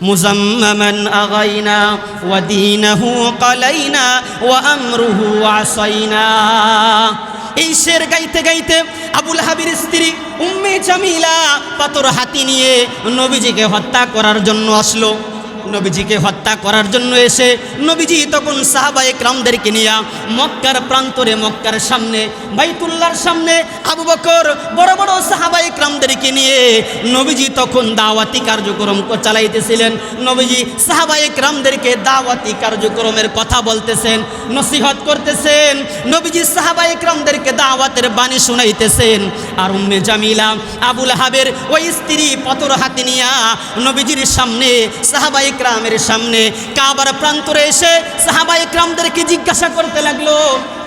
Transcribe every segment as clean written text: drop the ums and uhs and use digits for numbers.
মুজাম্মামান আগাইনা ওয়া দীনহু কালাইনা ওয়া আমরুহু আসাইনা। এই শের গাইতে গাইতে আবুল হাবির স্ত্রী উম্মে জামিলা পাথর হাতি নিয়ে নবীজিকে হত্যা করার জন্য আসলো। নবীজিকে হত্যা করার জন্য এসে নবীজি তখন সাহাবায়ে কেরামদেরকে নিয়ে মক্কার প্রান্তরে, মক্কার সামনে, বাইতুল্লাহর সামনে আবু বকর বড় বড় সাহাবায়ে কেরামদেরকে নিয়ে নবীজি তখন দাওয়াতি কার্যক্রম চালাইতেছিলেন। নবীজি সাহাবায়ে কেরামদেরকে দাওয়াতি কার্যক্রমের কথা বলতেছেন, নসিহত করতেছেন। নবীজি সাহাবায়ে কেরামদেরকে দাওয়াতের বাণী শুনাইতেছেন। আর উম্মে জামিলা আবুল হাবের ওই স্ত্রী পাথর হাতে নিয়ে নবীজির সামনে, সাহাবায়ে কেরামের সামনে কাবার প্রান্তরে এসে সাহাবায়ে কেরামদেরকে জিজ্ঞাসা করতে লাগলো,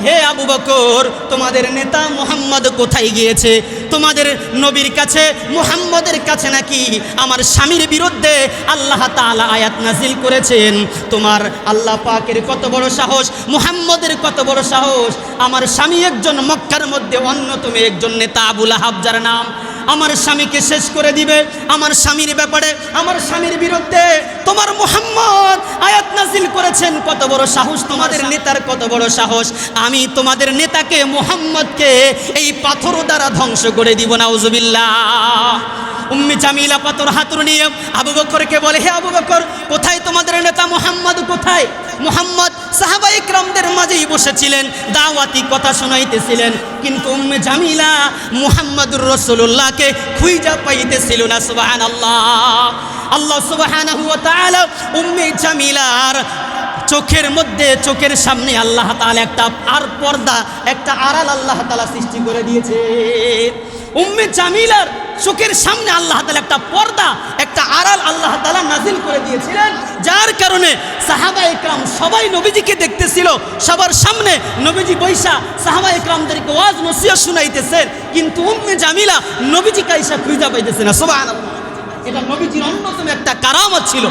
হে আবু বকর, তোমাদের নেতা মুহাম্মদ কোথায় গিয়েছে? তোমাদের নবীর কাছে, মুহাম্মদের কাছে নাকি আমার স্বামীর বিরুদ্ধে আল্লাহ তাআলা আয়াত নাজিল করেছেন। তোমার আল্লাহ পাকের কত বড় সাহস, মুহাম্মদের কত বড় সাহস। আমার স্বামী একজন মক্কার মধ্যে অন্যতম একজন নেতা আবুল আহাব, যার নাম আমার স্বামীকে শেষ করে দিবে। আমার স্বামীর ব্যাপারে, আমার স্বামীর বিরুদ্ধে তোমার মুহাম্মদ আয়াত নাজিল করেছেন। কত বড় সাহস তোমাদের নেতার, কত বড় সাহস। আমি তোমাদের নেতাকে, মুহাম্মদকে এই পাথর দ্বারা ধ্বংস করে দিব। নাউজুবিল্লাহ। উম্মে জামিলা পাথর হাতুড় নিয়ে আবু বকরকে বলে, হে আবু বকর, কোথায় তোমাদের নেতা মুহাম্মদ? কোথায়? মুহাম্মদ সাহাবায়ে কেরামদের মাঝেই বসেছিলেন, দাওয়াতি কথা শোনাইতেছিলেন, কিন্তু উম্মে জামিলা মুহাম্মদুর রাসূলুল্লাহকে খুঁজে পাইতেছিল না। সুবহানাল্লাহ। আল্লাহ সুবহানাহু ওয়া তাআলা উম্মে জামিলার চোখের মধ্যে, চোখের সামনে আল্লাহ তাআলা একটা আর পর্দা, একটা আড়াল আল্লাহ তাআলা সৃষ্টি করে দিয়েছে। উম্মে জামিলার চোখের সামনে আল্লাহ তাআলা একটা পর্দা, একটা আড়াল আল্লাহ তাআলা নাজিল করে দিয়েছিলেন, যার কারণে সাহাবায়ে কেরাম সবাই নবীজিকে দেখতেছিল। সবার সামনে নবীজি বৈশা সাহাবায়ে কেরামদেরকে ওয়াজ নসিহত শুনাইতেছেন, কিন্তু উম্মে জামিলা নবীজিকে আইসা খুঁজে পাইতেছে না। সুবহানাল্লাহ। এটা নবীজির অন্যতম একটা কারামত ছিল,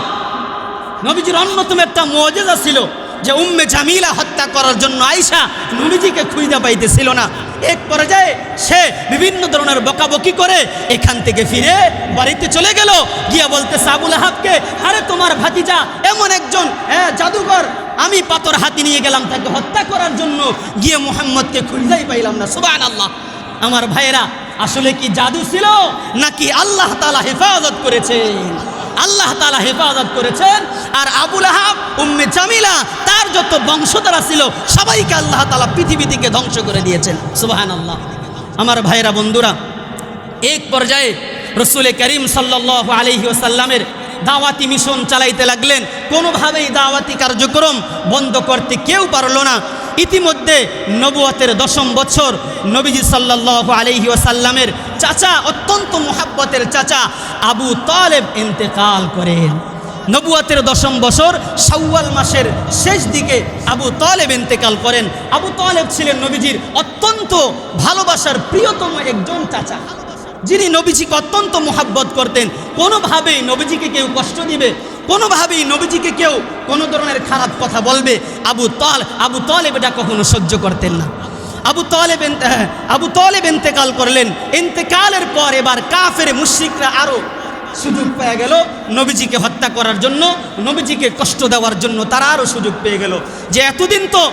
নবীজির অন্যতম একটা মুআজিজা ছিল, যে উম্মে জামিলা হত্যা করার জন্য আয়েশা নবীজিকে খুঁজে পাইতেছিল না। এক পর্যায়ে সে বিভিন্ন ধরনের বকাবকি করে এখান থেকে ফিরে বাড়িতে চলে গেল। গিয়া বলতেছে আবুল আহাবকে, আরে তোমার ভাতিজা এমন একজন জাদুকর, আমি পাথর হাতি নিয়ে গেলাম তাকে হত্যা করার জন্য, গিয়ে মুহাম্মদকে খুঁজেই পাইলাম না। সুবহানাল্লাহ। আমার ভাইয়েরা, আসলে কি জাদু ছিল নাকি আল্লাহ তাআলা হেফাজত করেছেন? আল্লাহ তাআলা হেফাজত করেছেন। আর আবুল আহাব, উম্মে জামিলা, তার যত বংশধরা ছিল সবাইকে আল্লাহ তাআলা পৃথিবী থেকে ধ্বংস করে দিয়েছেন। সুবহানাল্লাহ। আমার ভাইরা, বন্ধুরা, এক পর্যায়ে রাসূল করিম সাল্লাল্লাহু আলাইহি ওয়াসাল্লামের দাওয়াতি মিশন চালাইতে লাগলেন। কোনোভাবেই দাওয়াতি কার্যক্রম বন্ধ করতে কেউ পারল না। ইতিমধ্যে নবুয়তের 10ম বছর নবীজি সাল্লাল্লাহু আলাইহি ওয়াসাল্লামের চাচা, অত্যন্ত মুহাব্বতের চাচা আবু তালেব ইন্তেকাল করেন। নবুয়তের 10ম বছর শাওয়াল মাসের শেষ দিকে আবু তালেব ইন্তেকাল করেন। আবু তালেব ছিলেন নবীজির অত্যন্ত ভালোবাসার প্রিয়তম একজন চাচা, যিনি নবীজিকে অত্যন্ত মুহাব্বত করতেন। কোনোভাবেই নবীজিকে কেউ কষ্ট দিবে, কোনোভাবেই নবীজিকে কেউ কোনো ধরনের খারাপ কথা বলবে, আবু তালেব এটা কখনো সহ্য করতেন না। আবু তালেব ইন্তেকাল করলেন। ইন্তেকালের পর এবার কাফের মুশরিকরা আরো সুযোগ পেয়ে গেল নবীজিকে হত্যা করার জন্য, নবীজিকে কষ্ট দেওয়ার জন্য। তারা আরো সুযোগ পেয়ে গেল যে এতদিন তো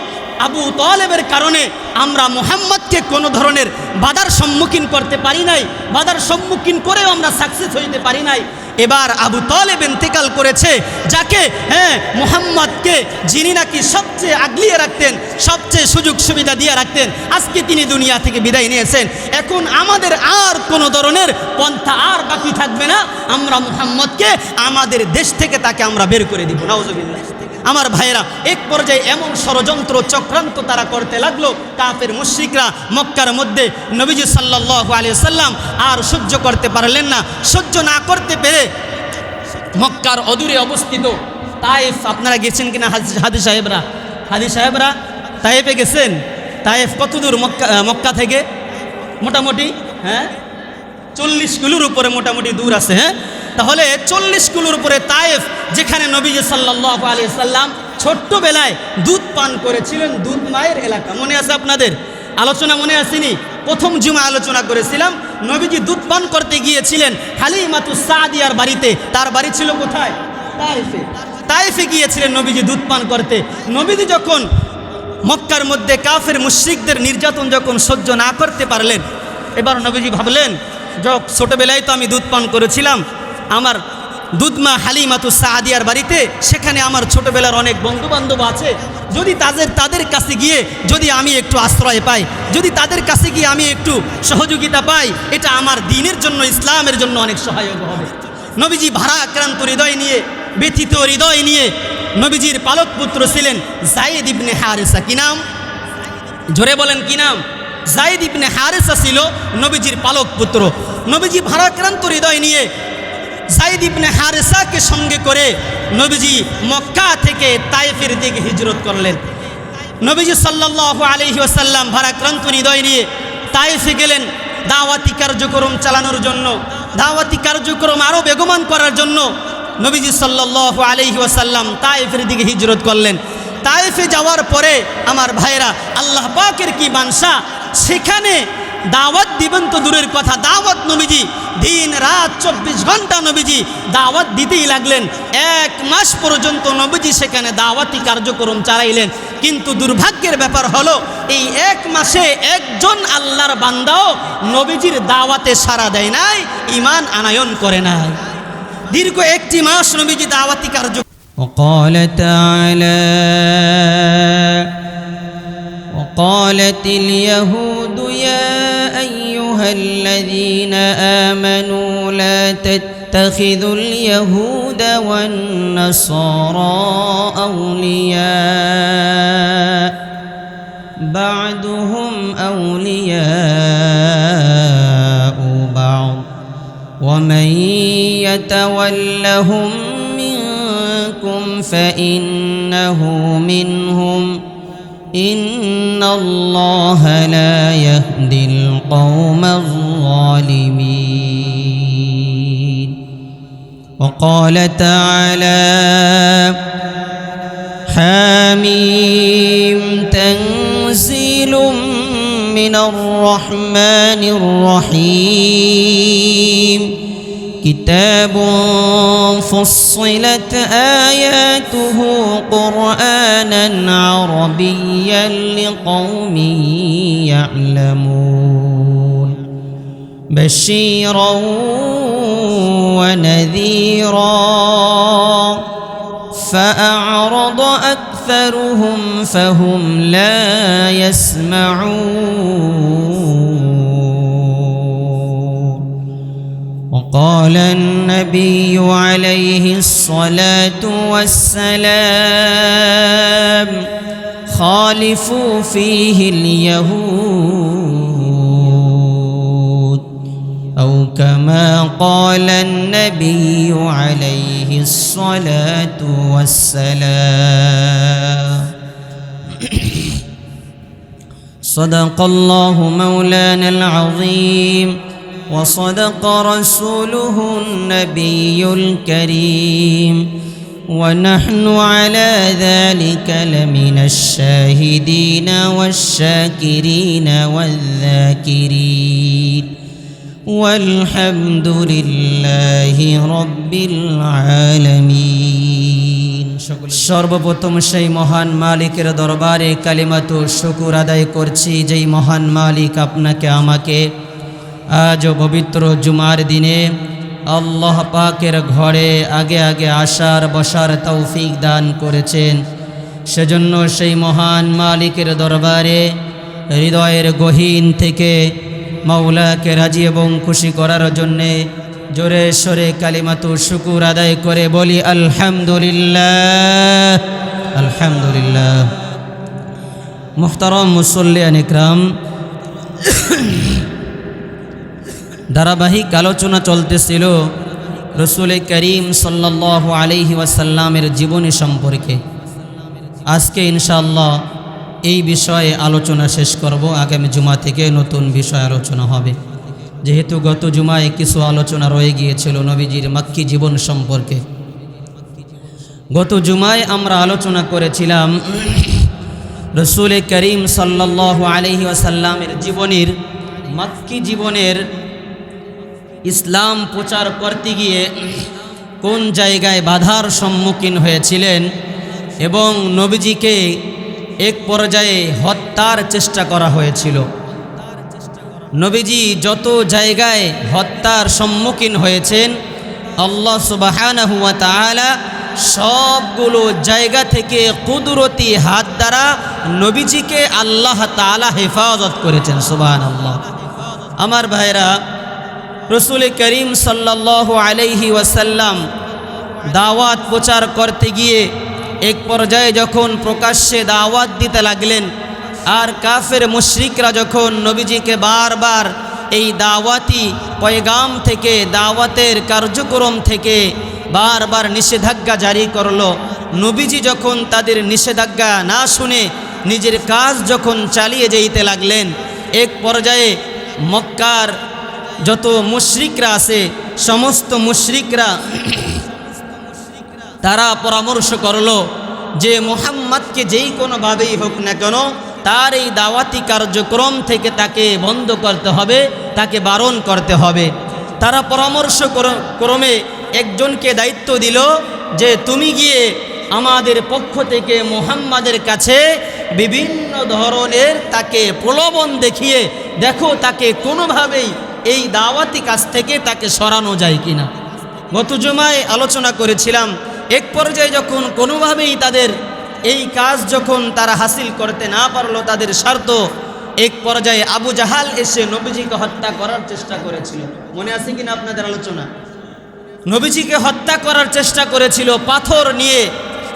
আবু তালেবের কারণে আমরা মুহাম্মদকে কোনো ধরনের বাধার সম্মুখীন করতে পারি নাই, বাধার সম্মুখীন করেও আমরা সাকসেস হইতে পারি নাই। এবার আবু তালেব ইন্তেকাল করেছে, যাকে মুহাম্মদকে যিনি নাকি সবচেয়ে আগলিয়ে রাখতেন, সবচেয়ে সুযোগ সুবিধা দিয়ে রাখতেন, আজকে তিনি দুনিয়া থেকে বিদায় নিয়েছেন। এখন আমাদের আর কোনো ধরনের পন্থা আর বাকি থাকবে না, আমরা মুহাম্মদকে আমাদের দেশ থেকে তাকে আমরা বের করে দিব। নাউজুবিল্লাহ। আমার ভাইয়েরা, এক পর্যায়ে এমন ষড়যন্ত্র চক্রান্ত তারা করতে লাগলো কাফের মুশরিকরা মক্কার মধ্যে। নবীজি সাল্লাল্লাহু আলাইহি ওয়াসাল্লাম আর সহ্য করতে পারলেন না। সহ্য না করতে পেরে মক্কার অদূরে অবস্থিত তায়েফ, আপনারা গেছেন কিনা হাদি সাহেবরা তায়েফে গেছেন? তায়েফ কত দূর মক্কা থেকে? মোটামুটি 40 কিলোর উপরে মোটামুটি দূর আছে। তাহলে 40 কিলোর উপরে তায়েফ, যেখানে নবীজি সাল্লাল্লাহু আলাইহি ওয়াসাল্লাম ছোট্টবেলায় দুধ পান করেছিলেন, দুধ মায়ের এলাকা। মনে আছে আপনাদের? আলোচনা মনে আসেনি? প্রথম জুমা আলোচনা করেছিলাম, নবীজি দুধ পান করতে গিয়েছিলেন হালিমাতুস সাদিয়ার বাড়িতে। তার বাড়ি ছিল কোথায়? তায়েফে গিয়েছিলেন নবীজি দুধ পান করতে। নবীজি যখন মক্কার মধ্যে কাফের মুশরিকদের নির্যাতন যখন সহ্য না করতে পারলেন, এবার নবীজি ভাবলেন, ছোটবেলায় তো আমি দুধ পান করেছিলাম আমার দুধমা হালিমাতু সাদিয়ার বাড়িতে, সেখানে আমার ছোটবেলার অনেক বন্ধুবান্ধব আছে, যদি তাদের কাছে গিয়ে যদি আমি একটু আশ্রয় পাই, যদি তাদের কাছে গিয়ে আমি একটু সহযোগিতা পাই, এটা আমার দ্বীনের জন্য, ইসলামের জন্য অনেক সহায়ক হবে। নবীজি ভারাক্রান্ত হৃদয় নিয়ে, ব্যথিত হৃদয় নিয়ে, নবীজির পালক পুত্র ছিলেন যায়েদ ইবনে হারেসা। কি নাম? জোরে বলেন কি নাম? যায়েদ ইবনে হারেসা ছিল নবীজির পালক পুত্র। নবীজি ভারাক্রান্ত হৃদয় নিয়ে যায়েদ ইবনে হারেসাকে সঙ্গে করে নবীজি মক্কা থেকে তায়েফের দিকে হিজরত করলেন। নবীজি সাল্লাল্লাহু আলাইহি ওয়াসাল্লাম ভারাক্রান্ত হৃদয় নিয়ে তায়েফে গেলেন দাওয়াতি কার্যক্রম চালানোর জন্য, দাওয়াতি কার্যক্রম আরও বেগবান করার জন্য। নবীজি সাল্লাল্লাহু আলাইহি ওয়াসাল্লাম তায়েফের দিকে হিজরত করলেন। তায়েফে যাওয়ার পরে আমার ভাইরা, আল্লাহ পাকের কি মানসা, সেখানে দাওয়াত দিবেন তো দূরের কথা, দাওয়াত নবীজি দিন রাত 24 ঘন্টা নবীজি দাওয়াত দিতেই লাগলেন। 1 মাস পর্যন্ত নবীজি সেখানে দাওয়াতি কার্যক্রম চালাইলেন। কিন্তু দুর্ভাগ্যের ব্যাপার হলো, এই 1 মাসে একজন আল্লাহর বান্দাও নবীজির দাওয়াতে সাড়া দেয় নাই, ঈমান আনায়ন করে নাই। দীর্ঘ 1 মাস নবীজি দাওয়াতি কার্য। وقال تعالى وقالت اليهود يا أيها الذين آمنوا لا تتخذوا اليهود والنصارى أولياء بعضهم أولياء بعض ومن يتولهم منكم فإنه منهم إن الله لا يهدي القوم الظالمين. وقال تعالى حاميم تنزيل من الرحمن الرحيم كتاب فصلت آياته قرآنا عربيا لقوم يعلمون بشيرا ونذيرا فأعرض أكثرهم فهم لا يسمعون. وقال النبي عليه الصلاة والسلام خالفوا فيه اليهود أو كما قال النبي عليه الصلاة والسلام. صدق الله مولانا العظيم وصدق رسوله النبي الكريم ونحن على ذلك لمن الشاهدين والشاكرين والذاكرين والحمد لله رب العالمين. সর্বপ্রথম সেই মহান মালিকের দরবারে কালিমাতু শুকর আদায় করছি, যেই মহান মালিক আপনাকে আমাকে আজ পবিত্র জুমার দিনে আল্লাহ পাকের ঘরে আগে আগে আসার বসার তৌফিক দান করেছেন। সেজন্য সেই মহান মালিকের দরবারে হৃদয়ের গহীন থেকে মাওলাকে রাজি এবং খুশি করার জন্যে জোরে সরে কালিমাতু শুকুর আদায় করে বলি আলহামদুলিল্লাহ আলহামদুলিল্লাহ। মুহতারাম মুসল্লিয়ান ইকরাম, ধারাবাহিক আলোচনা চলতেছিল রসুল করিম সাল্লাল্লাহু আলাইহি ওয়াসাল্লামের জীবনী সম্পর্কে। আজকে ইনশাআল্লাহ এই বিষয়ে আলোচনা শেষ করব। আগামী জুমা থেকে নতুন বিষয় আলোচনা হবে, যেহেতু গত জুমায় কিছু আলোচনা রয়ে গিয়েছিল নবীজির মক্কি জীবন সম্পর্কে। গত জুমায় আমরা আলোচনা করেছিলাম রসুল করিম সাল্লাল্লাহু আলাইহি ওয়াসাল্লামের জীবনীর মক্কি জীবনের ইসলাম প্রচার করতে গিয়ে কোন জায়গায় বাধার সম্মুখীন হয়েছিলেন এবং নবীজিকে এক পর্যায়ে হত্যার চেষ্টা করা হয়েছিল। নবীজি যত জায়গায় হত্যার সম্মুখীন হয়েছেন আল্লাহ সুবহানাহু ওয়া তাআলা সবগুলো জায়গা থেকে কুদরতি হাত দ্বারা নবীজিকে আল্লাহ তাআলা হেফাজত করেছেন। সুবহানাল্লাহ। আমার ভাইরা, রসুল করিম সাল্লাল্লাহু আলাইহি ওয়াসাল্লাম দাওয়াত প্রচার করতে গিয়ে এক পর্যায়ে যখন প্রকাশ্যে দাওয়াত দিতে লাগলেন, আর কাফের মুশরিকরা যখন নবীজিকে বারবার এই দাওয়াতি পয়গাম থেকে, দাওয়াতের কার্যক্রম থেকে বারবার নিষেধাজ্ঞা জারি করলো, নবীজি যখন তাদের নিষেধাজ্ঞা না শুনে নিজের কাজ যখন চালিয়ে যেতে লাগলেন, এক পর্যায়ে মক্কার যত মুশরিকরা আছে সমস্ত মুশরিকরা তারা পরামর্শ করলো যে মুহাম্মদকে যেই কোনোভাবেই হোক না কেন তার এই দাওয়াতি কার্যক্রম থেকে তাকে বন্ধ করতে হবে, তাকে বারণ করতে হবে। তারা পরামর্শ ক্রমে একজনকে দায়িত্ব দিল যে তুমি গিয়ে আমাদের পক্ষ থেকে মুহাম্মাদের কাছে বিভিন্ন ধরনের তাকে প্রলোভন দেখিয়ে দেখো তাকে কোনোভাবেই এই দাওয়াতি কাজ থেকে তাকে সরানো যায় কিনা। গত জুমায় আলোচনা করেছিলাম, এক পর্যায়ে যখন কোনোভাবেই তাদের এই কাজ যখন তারা হাসিল করতে না পারলো তাদের স্বার্থ, এক পর্যায়ে আবু জাহাল এসে নবীজিকে হত্যা করার চেষ্টা করেছিল। মনে আছে কিনা আপনাদের আলোচনা? নবীজিকে হত্যা করার চেষ্টা করেছিল পাথর নিয়ে,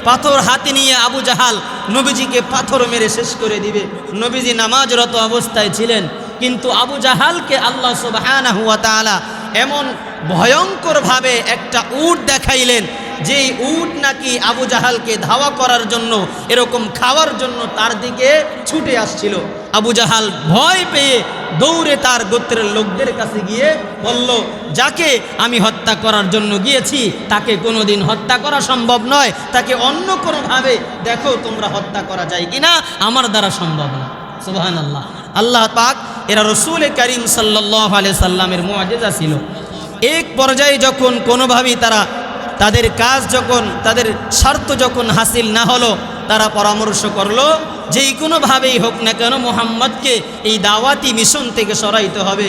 পাথর হাতে নিয়ে আবু জাহাল নবীজিকে পাথর মেরে শেষ করে দিবে। নবীজি নামাজরত অবস্থায় ছিলেন, কিন্তু আবু জাহালকে আল্লাহ সুবহানাহু ওয়া তাআলা এমন ভয়ঙ্করভাবে একটা উট দেখাইলেন যে উট নাকি আবু জাহালকে ধাওয়া করার জন্য, এরকম খাওয়ার জন্য তার দিকে ছুটে আসছিল। আবু জাহাল ভয় পেয়ে দৌড়ে তার গোত্রের লোকদের কাছে গিয়ে বলল, যাকে আমি হত্যা করার জন্য গিয়েছি তাকে কোনোদিন হত্যা করা সম্ভব নয়, তাকে অন্য কোনোভাবে দেখো তোমরা হত্যা করা যায় কিনা, আমার দ্বারা সম্ভব না। সুবহানাল্লাহ। আল্লাহ পাক এরা রসুল করিম সাল্লাল্লাহু আলাইহি সাল্লামের মুআজিজা ছিল। এক পর্যায়ে যখন কোনোভাবেই তারা তাদের কাজ যখন তাদের স্বার্থ যখন হাসিল না হলো, তারা পরামর্শ করলো যেই কোনোভাবেই হোক না কেন মুহাম্মদকে এই দাওয়াতি মিশন থেকে সরাইতে হবে।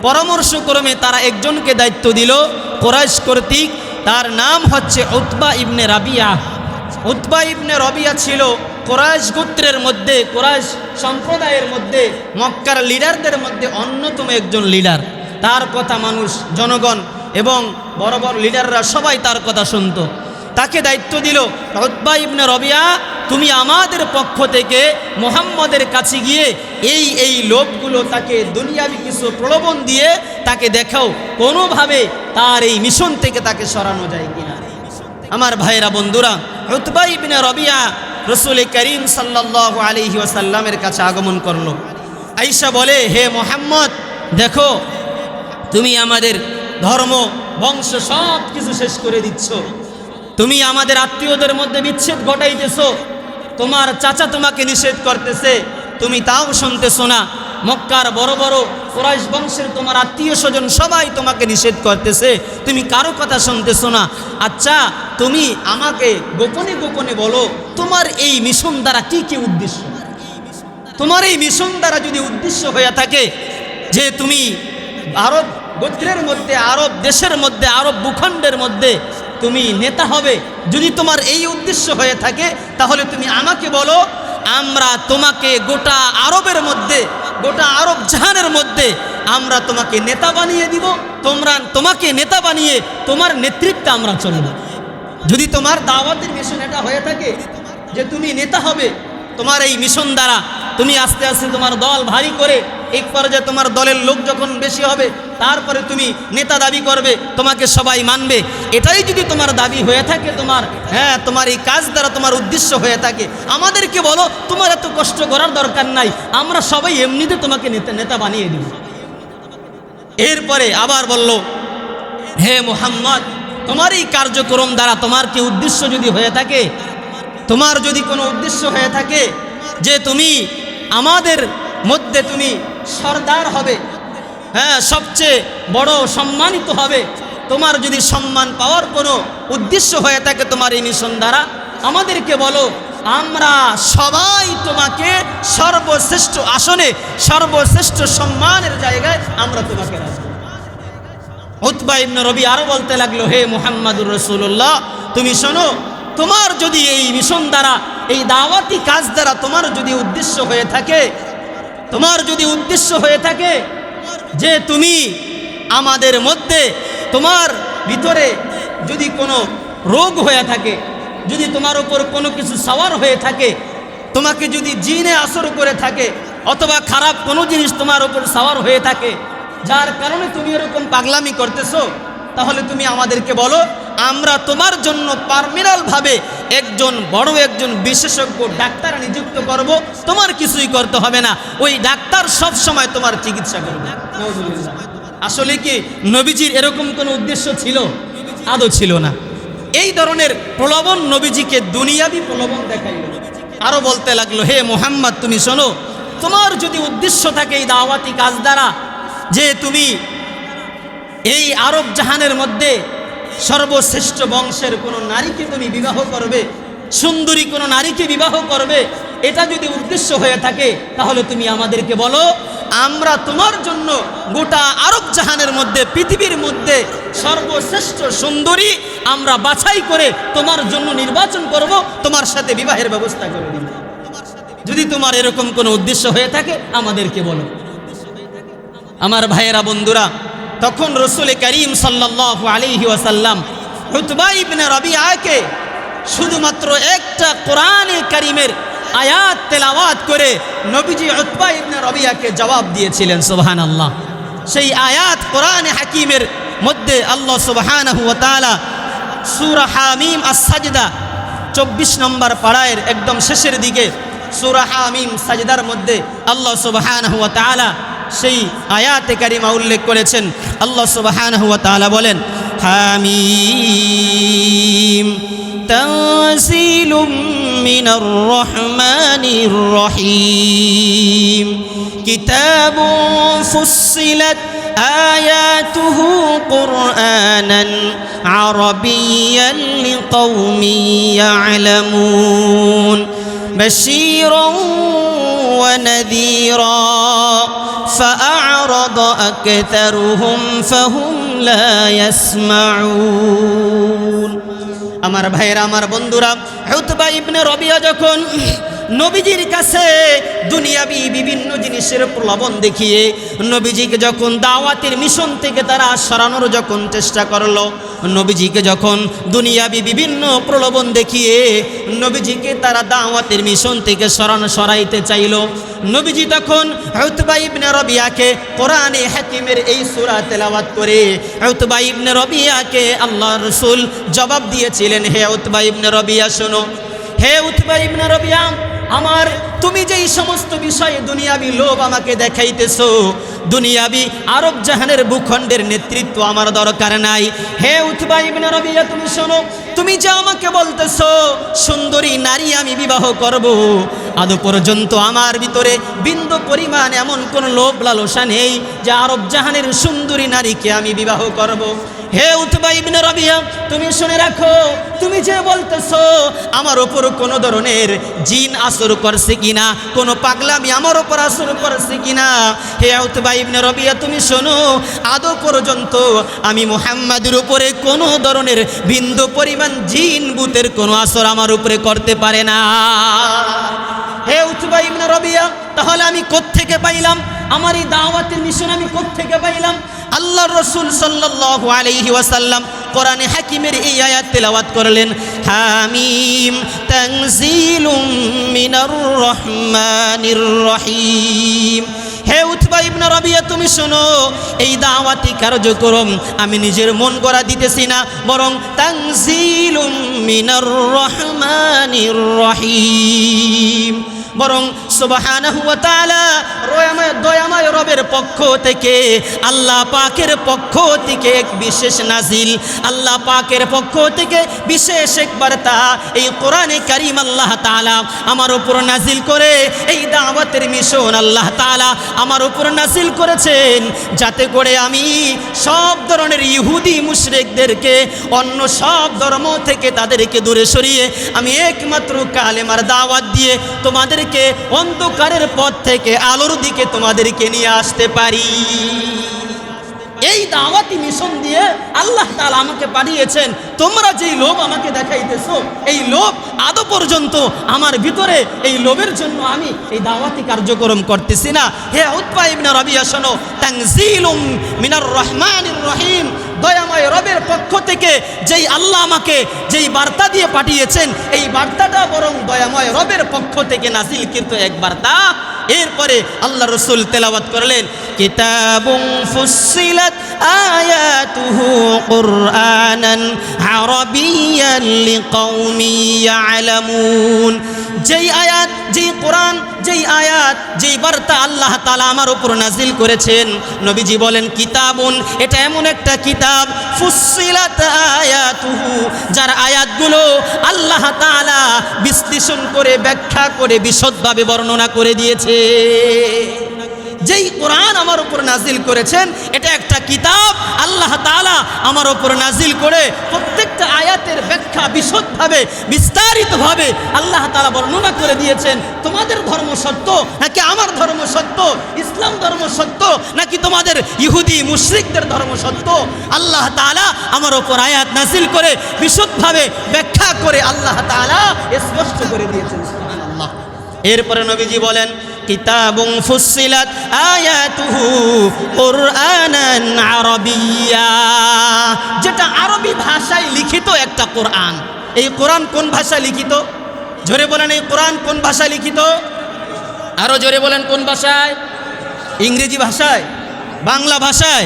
পরামর্শক্রমে তারা একজনকে দায়িত্ব দিল কুরাইশ কর্তৃক, তার নাম হচ্ছে Utba ibn Rabia. Utba ibn Rabia ছিল কুরাইশ গোত্রের মধ্যে, কুরাইশ সম্প্রদায়ের মধ্যে, মক্কার লিডারদের মধ্যে অন্যতম একজন লিডার। তার কথা মানুষ, জনগণ এবং বড় বড় লিডাররা সবাই তার কথা শুনত। তাকে দায়িত্ব দিল, উতবা ইবনে রাবিয়া তুমি আমাদের পক্ষ থেকে মুহাম্মদের কাছে গিয়ে এই লোকগুলো তাকে দুনিয়াবি কিছু প্রলোভন দিয়ে তাকে দেখাও কোনোভাবে তার এই মিশন থেকে তাকে সরানো যায় কিনা। আমার ভাইরা বন্ধুরা, উতবা ইবনে রাবিয়া রসুল করিম সাল্লাল্লাহু আলাইহি ওয়াসাল্লামের কাছে আগমন করলো। আয়েশা বলে, হে মুহাম্মদ, দেখো তুমি আমাদের ধর্ম বংশ সব কিছু শেষ করে দিচ্ছ, তুমি আমাদের আত্মীয়দের মধ্যে বিচ্ছেদ ঘটাইতেছ, তোমার চাচা তোমাকে নিষেধ করতেছে, তুমি তাও শুনতেছ না, মক্কার বড় বড় কুরাইশ বংশের তোমার আত্মীয় স্বজন সবাই তোমাকে নিষেধ করতেছে, তুমি কারো কথা শুনতেছ না। আচ্ছা তুমি আমাকে গোপনে গোপনে বলো তোমার এই মিশন দ্বারা কি কি উদ্দেশ্য? তোমার এই মিশন দ্বারা যদি উদ্দেশ্য হয়ে থাকে যে তুমি আরব গোত্রের মধ্যে, আরব দেশের মধ্যে, আরব ভূখণ্ডের মধ্যে তুমি নেতা হবে, যদি তোমার এই উদ্দেশ্য হয়ে থাকে তাহলে তুমি আমাকে বলো, আমরা তোমাকে গোটা আরবের মধ্যে, গোটা আরব জাহানের মধ্যে আমরা তোমাকে নেতা বানিয়ে দিব, তোমাকে নেতা বানিয়ে তোমার নেতৃত্বে আমরা চলব। যদি তোমার দাওয়াতের মিশন এটা হয়ে থাকে যে তুমি নেতা হবে, তোমার এই মিশন দ্বারা তুমি আস্তে আস্তে তোমার দল ভারী করে এক পর্যায়ে তোমার দলের লোক যখন বেশি হবে তারপরে তুমি নেতা দাবি করবে, তোমাকে সবাই মানবে, এটাই যদি তোমার দাবি হয়ে থাকে, তোমার এই কাজ দ্বারা তোমার উদ্দেশ্য হয়ে থাকে, আমাদেরকে বলো, তোমার এত কষ্ট করার দরকার নাই, আমরা সবাই এমনিতে তোমাকে নেতা বানিয়ে দিব। এরপরে আবার বলল, হে মুহাম্মদ, তোমার এই কার্যক্রম দ্বারা তোমার কি উদ্দেশ্য যদি হয়ে থাকে, তোমার যদি কোনো উদ্দেশ্য হয়ে থাকে যে তুমি আমাদের মধ্যে তুমি সর্দার হবে, সবচেয়ে বড় সম্মানিত হবে, তোমার যদি সম্মান পাওয়ার কোনো উদ্দেশ্য হয়ে থাকে তোমার এই মিশন দ্বারা, আমাদেরকে বলো, আমরা সবাই তোমাকে সর্বশ্রেষ্ঠ আসনে, সর্বশ্রেষ্ঠ সম্মানের জায়গায় আমরা তোমাকে রাখবো। উতবা ইবনে রবিয়া আরো বলতে লাগলো, হে মুহাম্মাদুর রাসূলুল্লাহ, তুমি শোনো, তোমার যদি এই মিশন দ্বারা, এই দাওয়াতি কাজ দ্বারা তোমার যদি উদ্দেশ্য হয়ে থাকে, তোমার যদি উদ্দেশ্য হয়ে থাকে যে তুমি আমাদের মধ্যে, তোমার ভিতরে যদি কোনো রোগ হয়ে থাকে, যদি তোমার উপর কোনো কিছু সওয়ার হয়ে থাকে, তোমাকে যদি জিনে আসর করে থাকে, অথবা খারাপ কোনো জিনিস তোমার উপর সওয়ার হয়ে থাকে, যার কারণে তুমি এরকম পাগলামি করতেছো, তাহলে তুমি আমাদেরকে বলো, আমরা তোমার জন্য পার্মিনালভাবে একজন বিশেষজ্ঞ ডাক্তার নিযুক্ত করব, তোমার কিছুই করতে হবে না, ওই ডাক্তার সব সময় তোমার চিকিৎসা করবে। আসলে কি নবীজির এরকম কোনো উদ্দেশ্য ছিল? আদৌ ছিল না। এই ধরনের প্রলোভন নবীজিকে দুনিয়াবি প্রলোভন দেখাইল। আরো বলতে লাগলো, হে মুহাম্মদ, তুমি শোনো, তোমার যদি উদ্দেশ্য থাকে এই দাওয়াতি কাজ দ্বারা যে তুমি এই আরব জাহানের মধ্যে সর্বশ্রেষ্ঠ বংশের কোনো নারীকে তুমি বিবাহ করবে, সুন্দরী কোনো নারীকে বিবাহ করবে, এটা যদি উদ্দেশ্য হয়ে থাকে, তাহলে তুমি আমাদেরকে বলো, আমরা তোমার জন্য গোটা আরব জাহানের মধ্যে, পৃথিবীর মধ্যে সর্বশ্রেষ্ঠ সুন্দরী আমরা বাছাই করে তোমার জন্য নির্বাচন করব, তোমার সাথে বিবাহের ব্যবস্থা করে দিব। যদি তোমার এরকম কোনো উদ্দেশ্য হয়ে থাকে আমাদেরকে বলো। আমার ভাইয়েরা, বন্ধুরা, তখন রসুল করিম সাল্লাল্লাহু আলাইহি ওয়াসাল্লাম উতবা ইবনে রবিয়াকে শুধুমাত্র একটা কোরআনে কারীমের আয়াত তেলাওয়াত করে নবীজি উতবা ইবনে রবিয়াকে জবাব দিয়েছিলেন। সুবহানাল্লাহ। সেই আয়াত কোরআনে হাকিমের মধ্যে আল্লাহ সুবহানাহু ওয়া তাআলা সূরা হামিম আস-সাজদা 24 নম্বর পারায়ের একদম শেষের দিকে সূরা হামিম সাজদার মধ্যে আল্লাহ সুবহানাহু ওয়া তাআলা সেই আয়াতে কারিমা উল্লেখ করেছেন। আল্লাহ সুবহানাহু ওয়া তাআলা বলেন, হামিম তানজিলুম মিনার রহমানির রহিম কিতাবুন ফুসসিলাত আয়াতুহু কুরআনান আরাবিয়্যান লিকাওমিন ইয়ালামুন বাশীরান ওয়া নাযীরা فأعرض أكثرهم فهم لا يسمعون। আমার ভাইরা, আমার বন্ধুরা, উতবা ইবনে রবিয়া যখন নবীজির কাছে দুনিয়াবি বিভিন্ন জিনিসের প্রলোভন দেখিয়ে নবীজিকে যখন দাওয়াতের মিশন থেকে তারা সরানোর যখন চেষ্টা করলো, নবীজিকে যখন দুনিয়াবি বিভিন্ন প্রলোভন দেখিয়ে নবীজিকে তারা দাওয়াতের মিশন থেকে সরাইতে চাইল, নবীজি তখন উতবা ইবনে রবিয়াকে কোরআনে হাকিমের এই সূরা তেলাওয়াত করে উতবা ইবনে রবিয়াকে আল্লাহর রাসূল জবাব দিয়েছিলেন, হে উতবা ইবনে রবিয়া শোনো, হে উতবা ইবনে রবিয়া, আমার তুমি যেই সমস্ত বিষয়ে দুনিয়াবি লোভ আমাকে দেখাইতেছো, দুনিয়াবি আরব জাহানের ভূখণ্ডের নেতৃত্ব আমার দরকার নাই। হে উতবা ইবনে রবিয়া, তুমি শোনো, তুমি যে আমাকে বলতেছো সুন্দরী নারী আমি বিবাহ করব, আদৌ পর্যন্ত আমার ভিতরে বিন্দু পরিমাণ এমন কোন লোভ লালসা নেই যে আরব জাহানের সুন্দরী নারীকে আমি বিবাহ করব। হে উতবা ইবনে রবিয়া, তুমি শুনে রাখো, তুমি যে বলতেছো আমার উপর কোনো ধরনের জিন আসর করছে কিনা, কোনো পাগলামি আমার উপর আসর করছে কিনা, হে উতবা ইবনে রবিয়া তুমি শোনো, আদৌ পর্যন্ত আমি মুহাম্মাদের উপরে কোনো ধরনের বিন্দু পরিমাণ জিন ভূতের কোনো আসর আমার উপরে করতে পারে না। হে উতবা ইবনে রবিয়া, তাহলে আমি কোত্থেকে পাইলাম আমার এই দাওয়াতের মিশন, আমি কোত্থেকে পাইলাম? আল্লাহর রাসূল সাল্লাল্লাহু আলাইহি ওয়াসাল্লাম কোরআনে হাকিমের এই আয়াত তেলাওয়াত করলেন, হামিম তানজিলুম মিনার রহমানির রহিম। হে উতবা ইবনে রবিয়া তুমি শোনো, এই দাওয়াতি কার্যক্রম আমি নিজের মন গড়া দিতেছি না, বরং তানজিলুম মিনার রহমানির রহিম, বরং সুবহানাহু ওয়া তাআলা দয়াময় রবের পক্ষ থেকে, আল্লাহ পাকের পক্ষ থেকে এক বিশেষ নাজিল, আল্লাহ পাকের পক্ষ থেকে বিশেষ এক বার্তা এই কোরআনে কারীম আল্লাহ তাআলা আমার উপর নাজিল করে এই দাওয়াতের মিশন আল্লাহ তাআলা আমার উপর নাজিল করেছেন, যাতে করে আমি সব ধরনের ইহুদি মুশরিকদেরকে, অন্য সব ধর্ম থেকে তাদেরকে দূরে সরিয়ে আমি একমাত্র কালেমার দাওয়াত দিয়ে তোমাদেরকে অন্ধকারের পথ থেকে আলোর দিকে তোমাদেরকে নিয়ে আসতে পারি। এই দাওয়াতি মিশন দিয়ে আল্লাহ তাআলা আমাকে পাঠিয়েছেন। তোমরা যেই লোভ আমাকে দেখাইতেছো, এই লোভ আদৌ পর্যন্ত আমার ভিতরে, এই লোভের জন্য আমি এই দাওয়াতি কার্যক্রম করতেছি না। হে উতবা ইবনে রাবিয়া শোনো, তানজিলুম মিনার রহমানির রহিম, দয়াময় রবের পক্ষ থেকে যেই আল্লাহ আমাকে যেই বার্তা দিয়ে পাঠিয়েছেন, এই বার্তাটা বরং দয়াময় রবের পক্ষ থেকে নাজিলকৃত এক বার্তা। এরপরে আল্লাহ রাসূল তেলাওয়াত করলেন, কিতাবুন ফুসসিলাত আয়াতুহু কুরআনান আরাবিয়্যান লিকাওমি ইয়ালামুন। যেই আয়াত, যেই কোরআন, যেই আয়াত, যেই বার্তা আল্লাহ তাআলা আমার উপর নাজিল করেছেন, নবীজি বলেন কিতাবুন, এটা এমন একটা কিতাব, ফুসসিলাত আয়াতুহু, যার আয়াতগুলো আল্লাহ তাআলা বিশ্লেষণ করে, ব্যাখ্যা করে, বিশদভাবে বর্ণনা করে দিয়েছে। যেই কোরআন আমার উপর নাজিল করেছেন, এটা একটা কিতাব আল্লাহ তাআলা আমার উপর নাজিল করে প্রত্যেকটা আয়াতের ব্যাখ্যা বিশদভাবে, বিস্তারিতভাবে আল্লাহ তাআলা বর্ণনা করে দিয়েছেন। তোমাদের ধর্ম সত্য নাকি আমার ধর্ম সত্য, ইসলাম ধর্ম সত্য নাকি তোমাদের ইহুদি মুশরিকদের ধর্ম সত্য, আল্লাহ তাআলা আমার উপর আয়াত নাজিল করে বিশদভাবে ব্যাখ্যা করে আল্লাহ তাআলা স্পষ্ট করে দিয়েছেন। সুবহানাল্লাহ। এরপরে নবীজি বলেন, কিতাবুন ফুসসিলাত আয়াতুহু কুরআনান আরাবিয়্যা, যেটা আরবি ভাষায় লিখিত একটা কোরআন। এই কোরআন কোন ভাষায় লিখিত? জোরে বলেন, এই কোরআন কোন ভাষায় লিখিত? আরো জোরে বলেন, কোন ভাষায়? ইংরেজি ভাষায়, বাংলা ভাষায়,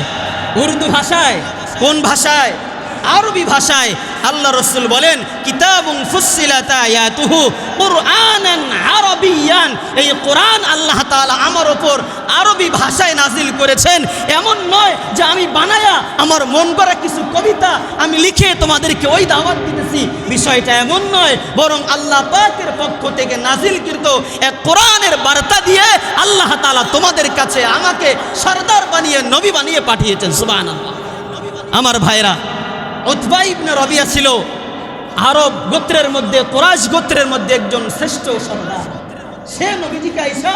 উর্দু ভাষায়, কোন ভাষায়? আরবি ভাষায়। আল্লাহ রাসূল বলেন, কিতাবুন ফুসসিলাত আয়াতুহু কুরআনান আরাবিয়্যান, এই কোরআন আল্লাহ তাআলা আমার উপর আরবি ভাষায় নাজিল করেছেন। এমন নয় যে আমি বানায়া আমার মন গড়া কিছু কবিতা আমি লিখে তোমাদেরকে ওই দাওয়াত দিতেছি, বিষয়টা এমন নয়, বরং আল্লাহ পাকের পক্ষ থেকে নাজিলকৃত এক কোরআনের বার্তা দিয়ে আল্লাহ তাআলা তোমাদের কাছে আমাকে সরদার বানিয়ে, নবী বানিয়ে পাঠিয়েছেন। সুবহানাল্লাহ। আমার ভাইরা, উতবা ইবনে রাবিয়া ছিল আরব গোত্রের মধ্যে, কুরাইশ গোত্রের মধ্যে একজন শ্রেষ্ঠ সর্দার। সে নবীজিকে আইসা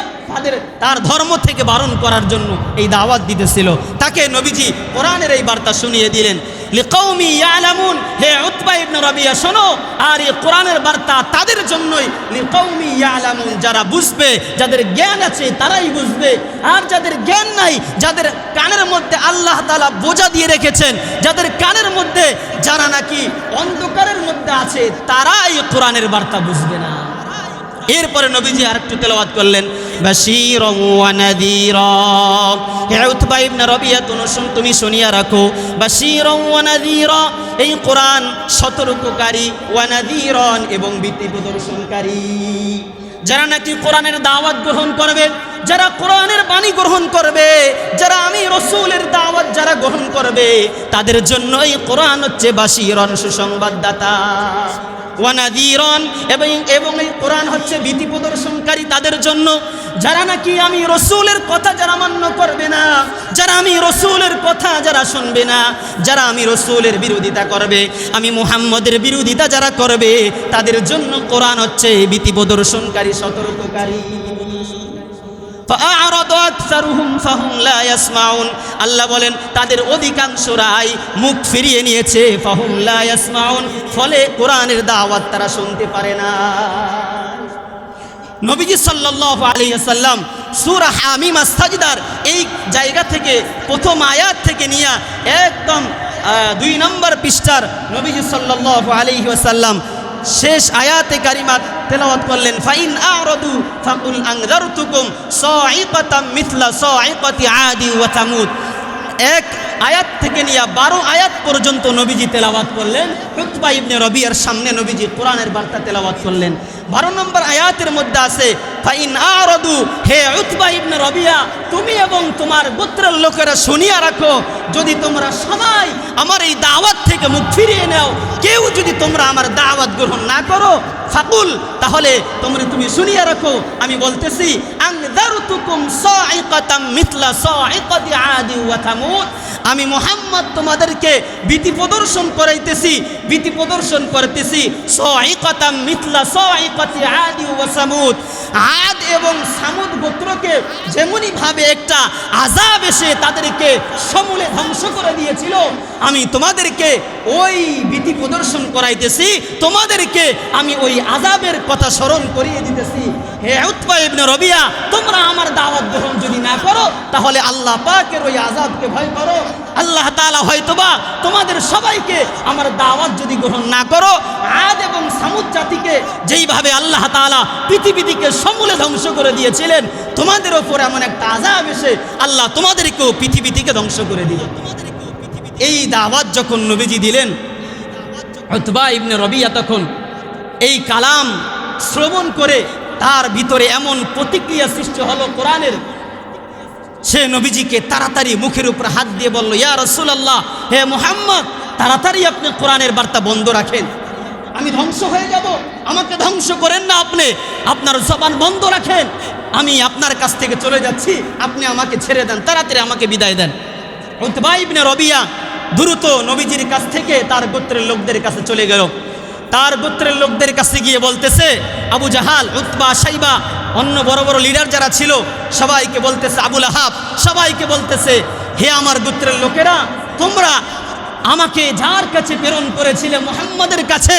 তার ধর্ম থেকে বারণ করার জন্য এই দাওয়াত দিতেছিল। তাকে নবীজি কোরআনের এই বার্তা শুনিয়ে দিলেন, লিকাওমি ইয়ালামুন, হে উতবা ইবনে রাবিয়া শোনো, আর এই কোরআনের বার্তা তাদের জন্যই, লিকাওমি ইয়ালামুন, যারা বুঝবে, যাদের জ্ঞান আছে তারাই বুঝবে, আর যাদের জ্ঞান নাই, যাদের কানের মধ্যে আল্লাহ তাআলা বোঝা দিয়ে রেখেছেন, যাদের কানের মধ্যে, যারা নাকি অন্ধকারের মধ্যে আছে, তারা এই কোরআনের বার্তা বুঝবে না। এরপরে নবীজি আরেকটু তেলাওয়াত করলেন, বাশীরান ওয়া নাযীরা। হে উতবা ইবনে রাবিয়া, তুমি শুনিয়া রাখো, বাশীরান ওয়া নাযীরা, এই কোরআন সতর্ককারী, ওয়া নাযীরান, এবং ভীতি প্রদর্শনকারী। যারা নাকি কোরআনের দাওয়াত গ্রহণ করবে, যারা কোরআনের বাণী গ্রহণ করবে, যারা আমি রাসূলের দাওয়াত যারা গ্রহণ করবে, তাদের জন্য এই কোরআন হচ্ছে বাশীরান, সুসংবাদদাতা, ওয়া নাযীরান, এবং এই কোরআন হচ্ছে ভীতি প্রদর্শনকারী তাদের জন্য, যারা নাকি আমি রাসূলের কথা যারা মান্য করবে না, যারা আমি রাসূলের কথা যারা শুনবে না, যারা আমি রাসূলের বিরোধিতা করবে, আমি মুহাম্মদের বিরোধিতা যারা করবে, তাদের জন্য কোরআন হচ্ছে ভীতি প্রদর্শনকারী, সতর্ককারী। ফাআরাদু আকসারুহুম ফাহুম লা ইয়াসমাউন, আল্লাহ বলেন তাদের অধিকাংশরাই মুখ ফিরিয়ে নিয়েছে, ফাহুম লা ইয়াসমাউন, ফলে কোরআনের দাওয়াত তারা শুনতে পারে না। নবীজি সাল্লাল্লাহু আলাইহি ওয়াসাল্লাম সূরা হামিম আস-সাজদার এই জায়গা থেকে, প্রথম আয়াত থেকে নিয়ে একদম 2 নম্বর পৃষ্ঠার নবীজি সাল্লাল্লাহু আলাইহি ওয়াসাল্লাম শেষ আয়াতে কারিমা তেলাওয়াত করলেন, ফাইন আরাদু ফাকুল আনজারতুকুম সাইকাতাম মিথলা সাইকাতি আদি ওয়া তামুদ। এক আয়াত থেকে নিয়ে 12 আয়াত পর্যন্ত নবীজি তেলাওয়াত করলেন। উতবা ইবনে রবিয়ার সামনে নবীজি কোরআনের বার্তা তেলাওয়াত করলেন। 12 নম্বর আয়াতের মধ্যে আছে ফাইন আরাদু, হে উতবা ইবনে রবিয়া, তুমি এবং তোমার গোত্রের লোকেরা শুনিয়া রাখো, যদি তোমরা সবাই আমার এই দাওয়াত থেকে মুখ ফিরিয়ে নাও, কেউ যদি তোমরা আমার দাওয়াত গ্রহণ না করো, ফাকুল, তাহলে তুমি শুনিয়া রাখো, আমি বলতেছি আনযারতুকুম সাইকাতাম মিথলা সাইকাতি আদি ওয়া তামুদ, আমি মুহাম্মদ তোমাদেরকে ভীতি প্রদর্শন করতেছি সাইকাতাম মিথলা সাইকাতি আদি ওয়া সামুদ, আদ এবং সামুদ গোত্রকে যেমনি ভাবে একটা আযাব এসে তাদেরকে সমূলে ধ্বংস করে দিয়েছিল, আমি তোমাদেরকে ওই ভীতি প্রদর্শন করাইতেছি, তোমাদেরকে আমি ওই আযাবের কথা স্মরণ করিয়ে দিতেছি। হে উতবা ইবনে রবিয়া, তোমরা আমার দাওয়াত গ্রহণ যদি না করো, তাহলে আল্লাহ পাকের ওই আযাবকে ভয় করো। আল্লাহ তাআলা হয়তোবা তোমাদের সবাইকে আমার দাওয়াত যদি গ্রহণ না করো, আদ এবং সামুদ জাতিকে যেইভাবে আল্লাহ তাআলা পৃথিবীকে সমূলে ধ্বংস করে দিয়েছিলেন, তোমাদের ওপর এমন একটা আযাব এসে আল্লাহ তোমাদেরকেও পৃথিবী থেকে ধ্বংস করে দিল। এই দাওয়াত যখন নবীজি দিলেন, উতবা ইবনে রবিয়া তখন এই কালাম শ্রবণ করে তার ভিতরে এমন প্রতিক্রিয়া সৃষ্টি হলো কোরআনের, সে নবীজিকে তাড়াতাড়ি মুখের উপর হাত দিয়ে বলল, ইয়া রাসূলুল্লাহ, হে মুহাম্মদ, তাড়াতাড়ি আপনি কোরআনের বার্তা বন্ধ রাখেন, আমি ধ্বংস হয়ে যাব, আমাকে ধ্বংস করেন না, আপনি আপনার জবান বন্ধ রাখেন, আমি আপনার কাছ থেকে চলে যাচ্ছি, আপনি আমাকে ছেড়ে দেন, তাড়াতাড়ি আমাকে বিদায় দেন। উতবা ইবনে রবিয়া দ্রুত নবীজির কাছ থেকে তার গোত্রের লোকদের কাছে চলে গেল। তার গোত্রের লোকদের কাছে গিয়ে বলতেছে, আবু জাহাল, উতবা, শাইবা, অন্য বড় বড় লিডার যারা ছিল সবাইকে বলতেছে, আবু লাহাব সবাইকে বলতেছে, হে আমার গোত্রের লোকেরা, তোমরা আমাকে যার কাছে প্রেরণ করেছিলে, মুহাম্মদের কাছে,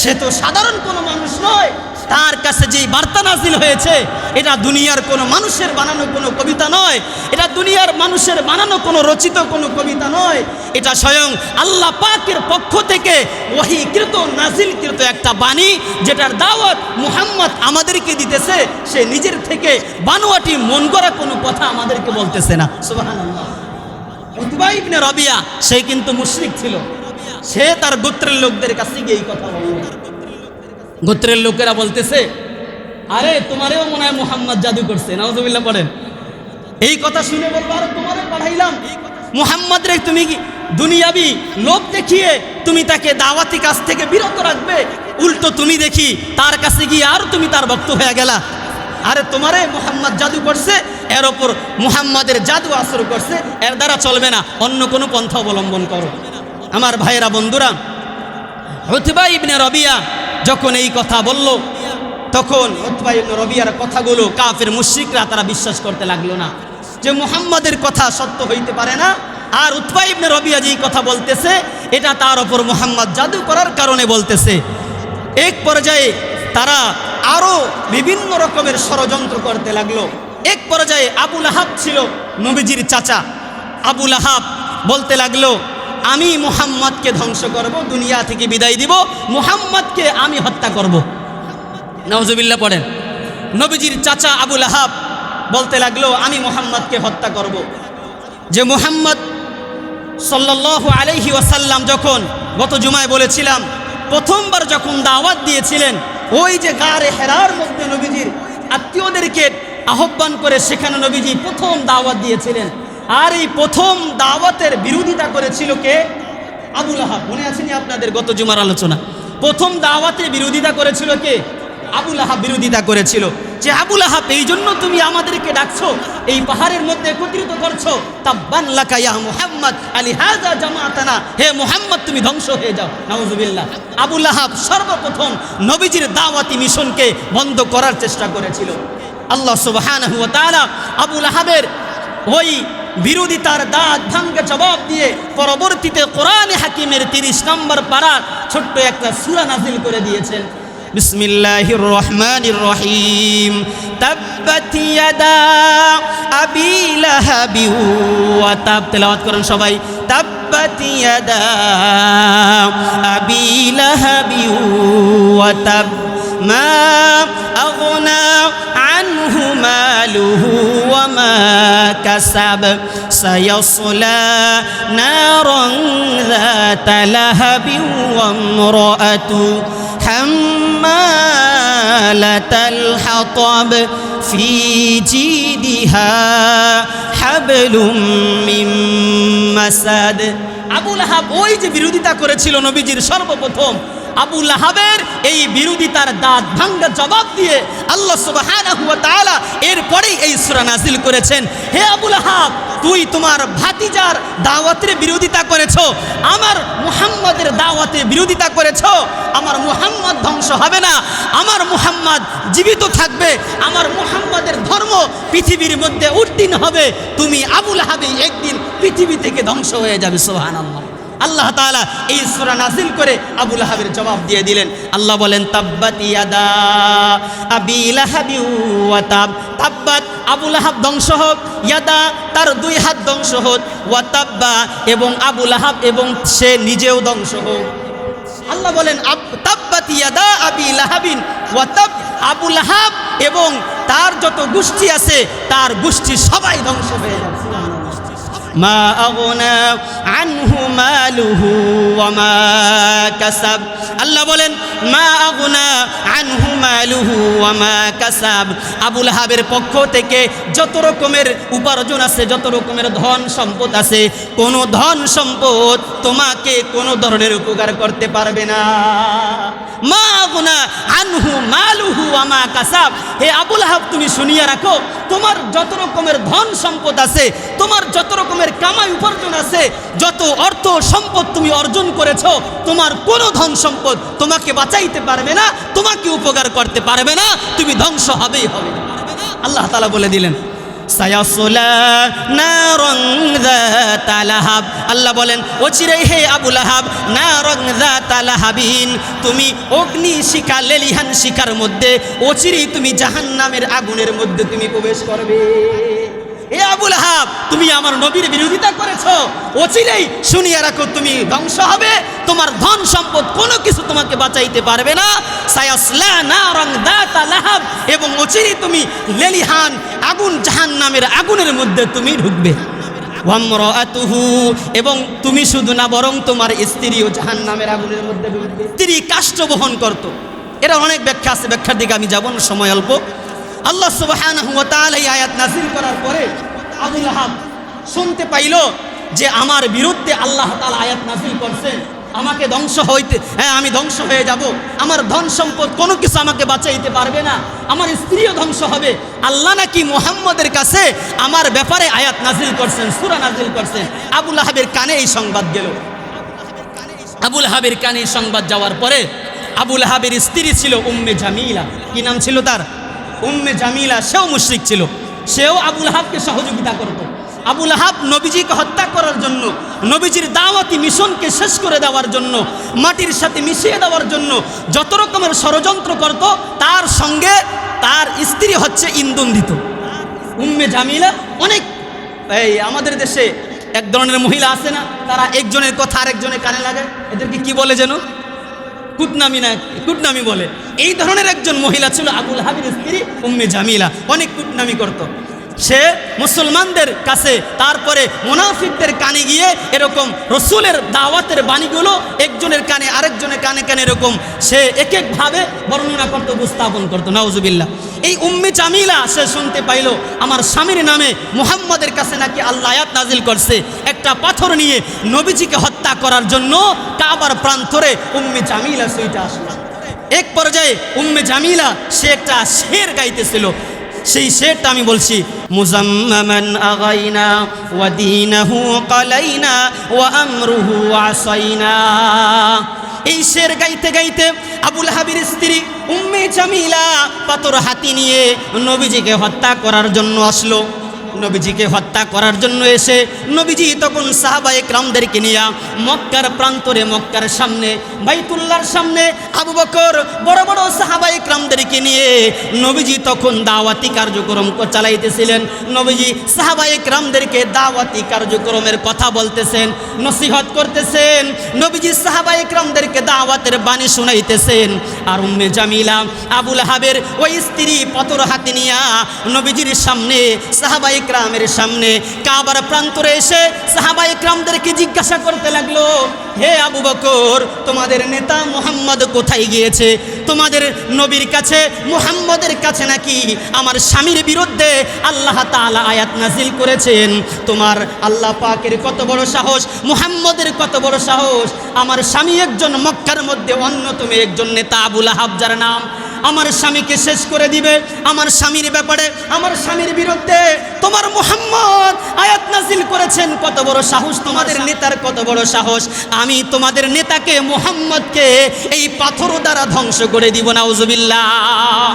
সে তো সাধারণ কোনো মানুষ নয়, তার কাছে যেই বার্তা নাজিল হয়েছে, এটা দুনিয়ার কোনো মানুষের বানানো কোনো কবিতা নয়, এটা দুনিয়ার মানুষের বানানো কোনো রচিত কোনো কবিতা নয়, এটা স্বয়ং আল্লাহ পাকের পক্ষ থেকে ওহীকৃত নাজিলকৃত একটা বাণী, যেটার দাওয়াত মুহাম্মদ আমাদেরকে দিতেছে, সে নিজের থেকে বানোয়াটি মন গড়া কোনো কথা আমাদেরকে বলতেছে না। সুবহানাল্লাহ। উতবা ইবনে রবিয়া সে কিন্তু মুশরিক ছিল, সে তার গোত্রের লোকদের কাছে গিয়ে এই কথা বলল। গোত্রের লোকেরা বলতেছে, আরে তোমারেও মনে হয় মুহাম্মদ জাদু করছে, নাউযুবিল্লাহ পড়েন। এই কথা শুনে বলবো, আরে তোমারে পাঠাইলাম মুহাম্মদ রে, তুমি কি দুনিয়াবি লোক দেখিয়ে তুমি তাকে দাওয়াতি কাজ থেকে বিরত রাখবে, উল্টো তুমি দেখি তার কাছে গিয়ে আর তুমি তার ভক্ত হয়ে গেলা। আরে তোমারে মুহাম্মদ জাদু করছে, এর ওপর মুহাম্মাদের জাদু আসর করছে, এর দ্বারা চলবে না, অন্য কোনো পন্থা অবলম্বন করো। আমার ভাইয়েরা, বন্ধুরা, উতবা ইবনে রবিয়া যখন এই কথা বলল, তখন উতবা ইবনে রবিয়ার কথাগুলো কাফের মুশরিকরা তারা বিশ্বাস করতে লাগলো না, যে মুহাম্মাদের কথা সত্য হইতে পারে না। আর উতবা ইবনে রবিয়া যেই কথা বলতেছে, এটা তার ওপর মুহাম্মদ জাদু করার কারণে বলতেছে। এক পর্যায়ে তারা আরো বিভিন্ন রকমের ষড়যন্ত্র করতে লাগলো। এক পর্যায়ে আবু লাহাব ছিল নবীজির চাচা, আবু লাহাব বলতে লাগলো, আমি মুহাম্মদকে ধ্বংস করব, দুনিয়া থেকে বিদায় দিব, মুহাম্মদকে আমি হত্যা করব। নাউজুবিল্লাহ পড়েন। নবীজির চাচা আবু লাহাব বলতে লাগলো, আমি মুহাম্মদকে হত্যা করব। যে মুহাম্মদ সাল্লাল্লাহু আলাইহি ওয়াসাল্লাম যখন গত জুমায় বলেছিলাম, প্রথমবার যখন দাওয়াত দিয়েছিলেন, ওই যে গারে হেরার মধ্যে নবীজির আত্মীয়দেরকে আহ্বান করে সেখানে নবীজি প্রথম দাওয়াত দিয়েছিলেন। আর এই প্রথম দাওয়াতের বিরোধিতা করেছিল কে? আবু লাহাব। মনে আছেনি আপনাদের গত জুমার আলোচনা? প্রথম দাওয়াতের বিরোধিতা করেছিল কে? আবু লাহাব বিরোধিতা করেছিল, যে আবু লাহাব, এই জন্য তুমি আমাদেরকে ডাকছো, এই পাহাড়ের মধ্যে একত্রিত করছো, তাব্বান লাকা ইয়া মুহাম্মদ আলিহাযা জামাতানা, হে মুহাম্মদ তুমি ধ্বংস হয়ে যাও। নাউযুবিল্লাহ। আবু লাহাব সর্বপ্রথম নবীজির দাওয়াতি মিশনকে বন্ধ করার চেষ্টা করেছিল। আল্লাহ সুবহানাহু ওয়া তাআলা আবু লাহাবের ওই বিরোধিতার দাঁত ভাঙ্গে জবাব দিয়ে পরবর্তীতে কোরআনে হাকিমের 30 নম্বর পারার ছোট্ট একটা সূরা নাজিল করে দিয়েছেন। বিসমিল্লাহির রহমানির রহিম। তাব্বাত ইয়াদা আবি লাহাবি ওয়া তাব। তেলাওয়াত করেন সবাই। তাব্বাত ইয়াদা আবি লাহাবি ওয়া তাব মা আগনা আনহু মালুহু ওয়া মা কাসাব সায়াসলা নারান যাতা লাহাবি ওয়া ইমরাআতু হাম্মালাতাল হাতাব ফি জিদিহা হাবলুম মিন মাসাদ। আবু লাহাব ওই যে বিরোধিতা করেছিল নবীজির, সর্বপ্রথম আবু লাহাবের এই বিরোধিতার দাঁত ভাঙ্গা জবাব দিয়ে আল্লাহ সুবহানাহু ওয়া তাআলা এরপরেই এই সূরা নাজিল করেছেন। হে আবু লাহাব, তুই তোমার ভাতিজার দাওয়াতের বিরোধিতা করেছো, আমার মুহাম্মাদের দাওয়াতের বিরোধিতা করেছো। আমার মুহাম্মদ ধ্বংস হবে না, আমার মুহাম্মদ জীবিত থাকবে, আমার মুহাম্মাদের ধর্ম পৃথিবীর মধ্যে উত্তীর্ণ হবে। তুমি আবু লাহাবই একদিন পৃথিবী থেকে ধ্বংস হয়ে যাবে। সুবহানাল্লাহ। আল্লাহ তাআলা এই সূরা নাযিল করে আবু লাহাবের জবাব দিয়ে দিলেন। আল্লাহ বলেন তাব্বাত ইয়াদা আবি লাহাবি ওয়া তাব। তাব্বাত আবু লাহাব ধ্বংস হোক, ইয়াদা তার দুই হাত ধ্বংস হোক, ওয়া তাব্বা এবং আবু লাহাব এবং সে নিজেও ধ্বংস হোক। আল্লাহ বলেন তাব্বাত ইয়াদা আবি লাহাবিন ওয়া তাব। আবু লাহাব এবং তার যত গোষ্ঠী আছে তার গোষ্ঠী সবাই ধ্বংস হয়ে যাবে। মা আগনা আনহু মালুহু ওয়া মা কাসাব। আল্লাহ বলেন মা আগনা আনহু মালুহু ওয়া মা কাসাব। আবু লাহাবের পক্ষ থেকে যত রকমের উপার্জন আছে, যত রকমের ধন সম্পদ আছে, কোনো ধন সম্পদ তোমাকে কোনো ধরনের উপকার করতে পারবে না। মা আগনা আনহু মালুহু ওয়া মা কাসাব। হে আবু লাহাব, তুমি শুনিয়া রাখো, তোমার যত রকমের ধন সম্পদ আছে, তোমার যত রকমের কামাই উপার্জন আছে, যত অর্থ সম্পদ তুমি অর্জন করেছো, তোমার কোনো ধন সম্পদ তোমাকে বাঁচাইতে পারবে না, তোমাকে উপকার করতে পারবে না, তুমি ধ্বংস হবেই হবে। আল্লাহ তাআলা বলে দিলেন সায়াসলা নারান যাতা লাহাব। আল্লাহ বলেন অচিরেই হে আবু লাহাব, নারান যাতা লাহাবিন, তুমি অগ্নি শিখা লেলিহান শিখার মধ্যে অচিরেই তুমি জাহান্নামের আগুনের মধ্যে তুমি প্রবেশ করবে। হে আবু লাহাব, তুমি আমার নবীর বিরোধিতা করেছো, অচিরেই শুনিয়া রাখো তুমি ধ্বংস হবে, তোমার ধন সম্পদ কোনো কিছু তোমাকে বাঁচাইতে পারবে না। সায়াসলা নারান যাতা লাহাব, এবং অচিরেই তুমি লেলিহান আগুন জাহান্নামের আগুনের মধ্যে তুমি ঢুকবে। ওয়া ইমরাআতুহু, এবং তুমি শুধু না বরং তোমার স্ত্রীও জাহান্নামের আগুনের মধ্যে ঢুকবে। স্ত্রী কাষ্ঠ বহন করত, এরা অনেক ব্যাখ্যা আছে, ব্যাখ্যার দিকে আমি যাব না, সময় অল্প। আল্লাহ সুবহানাহু ওয়া তাআলা এই আয়াত নাযিল করার পরে আবু লাহাব শুনতে পাইল যে আমার বিরুদ্ধে আল্লাহ তাআলা আয়াত নাযিল করছেন, আমাকে ধ্বংস হইতে, আমি ধ্বংস হয়ে যাব, আমার ধন সম্পদ কোনো কিছু আমাকে বাঁচাইতে পারবে না, আমার স্ত্রীও ধ্বংস হবে। আল্লাহ নাকি মুহাম্মদের কাছে আমার ব্যাপারে আয়াত নাযিল করছেন, সূরা নাযিল করছেন। আবু লাহাবের কানে এই সংবাদ গেল। আবু লাহাবের কানে এই সংবাদ যাওয়ার পরে আবু লাহাবের স্ত্রী ছিল উম্মে জামিলা। কি নাম ছিল তার? উম্মে জামিলা। সেও মুশরিক ছিল, সেও আবু লাহাবকে সহযোগিতা করত। আবু লাহাব নবীজিকে হত্যা করার জন্য, নবীজির দাওয়াতি মিশনকে শেষ করে দেওয়ার জন্য, মাটির সাথে মিশিয়ে দেওয়ার জন্য যত রকমের ষড়যন্ত্র করত, তার সঙ্গে তার স্ত্রী হচ্ছে ইন্ধন দিত। উম্মে জামিলা অনেক, এই আমাদের দেশে এক ধরনের মহিলা আছে না, তারা একজনের কথা আরেকজনের কানে লাগায়, এদেরকে কি বলে যেন, কুটনামি না, কুটনামি বলে। এই ধরনের একজন মহিলা ছিল আবু লাহাবের স্ত্রী উম্মে জামিলা, অনেক কুটনামি করত। সে মুসলমানদের কাছে, তারপরে মুনাফিকদের কানে গিয়ে এরকম রসুলের দাওয়াতের বাণীগুলো একজনের কানে আরেকজনের কানে কানে এরকম সে এক একভাবে বর্ণনা করত, উপস্থাপন করতো। নাউজুবিল্লাহ। এই উম্মে জামিলা সে শুনতে পাইল আমার স্বামীর নামে মুহাম্মদের কাছে নাকি আল্লাহ আয়াত নাজিল করছে, একটা পাথর নিয়ে নবীজিকে হত্যা করার জন্য কাবার প্রান্তরে উম্মে জামিলা সেইটা আসলো। এক পর্যায়ে উম্মে জামিলা সে একটা শের গাইতেছিল, সেই শেরটা আমি বলছি, মুজাম্মামান আগাইনা ওয়া দীনাহু কালাইনা ওয়া আমরুহু আসাইনা। এই শের গাইতে গাইতে আবু লাহাবের স্ত্রী উম্মে জামিলা পাথর হাতি নিয়ে নবীজিকে হত্যা করার জন্য আসলো। নবীজিকে হত্যা করার জন্য এসে নবীজি তখন সাহাবায়ে কেরামদেরকে নিয়ে মক্কার প্রান্তরে, মক্কার সামনে, বাইতুল্লাহর সামনে আবু বকর বড় বড় সাহাবায়ে কেরামদের ইকরামদেরকে নিয়ে নবীজি তখন দাওয়াতি কার্যক্রম চালাইতেছিলেন। নবীজি সাহাবা ইকরামদেরকে দাওয়াতি কার্যক্রমের কথা বলতেছেন, নসিহত করতেছেন। নবীজি সাহাবা ইকরামদেরকে দাওয়াতের বাণী শুনাইতেছেন। আর উম্মে জামিলা আবুল হাবের ওই স্ত্রী পাথর হাতে নিয়া নবীজির সামনে সাহাবা ইকরামের সামনে কাবার প্রান্তরে এসে সাহাবা ইকরামদেরকে জিজ্ঞাসা করতে লাগলো, হে আবু বকর, তোমাদের নেতা মুহাম্মদ কোথায় গিয়েছে? তোমাদের নবীর কাছে মুহাম্মদের কাছে নাকি আমার স্বামীর বিরুদ্ধে আল্লাহ তাআলা আয়াত নাজিল করেছেন। তোমার আল্লাহ পাকের কত বড় সাহস, মুহাম্মদের কত বড় সাহস। আমার স্বামী একজন মক্কার মধ্যে অন্যতম একজন নেতা আবুল আহাব, যার নাম আমার স্বামীকে শেষ করে দিবে। আমার স্বামীর ব্যাপারে, আমার স্বামীর বিরুদ্ধে তোমার মুহাম্মদ আয়াত নাজিল করেছেন। কত বড় সাহস তোমাদের নেতার, কত বড় সাহস। আমি তোমাদের নেতাকে মুহাম্মদকে এই পাথর দ্বারা ধ্বংস করে দিব, নাউজুবিল্লাহ।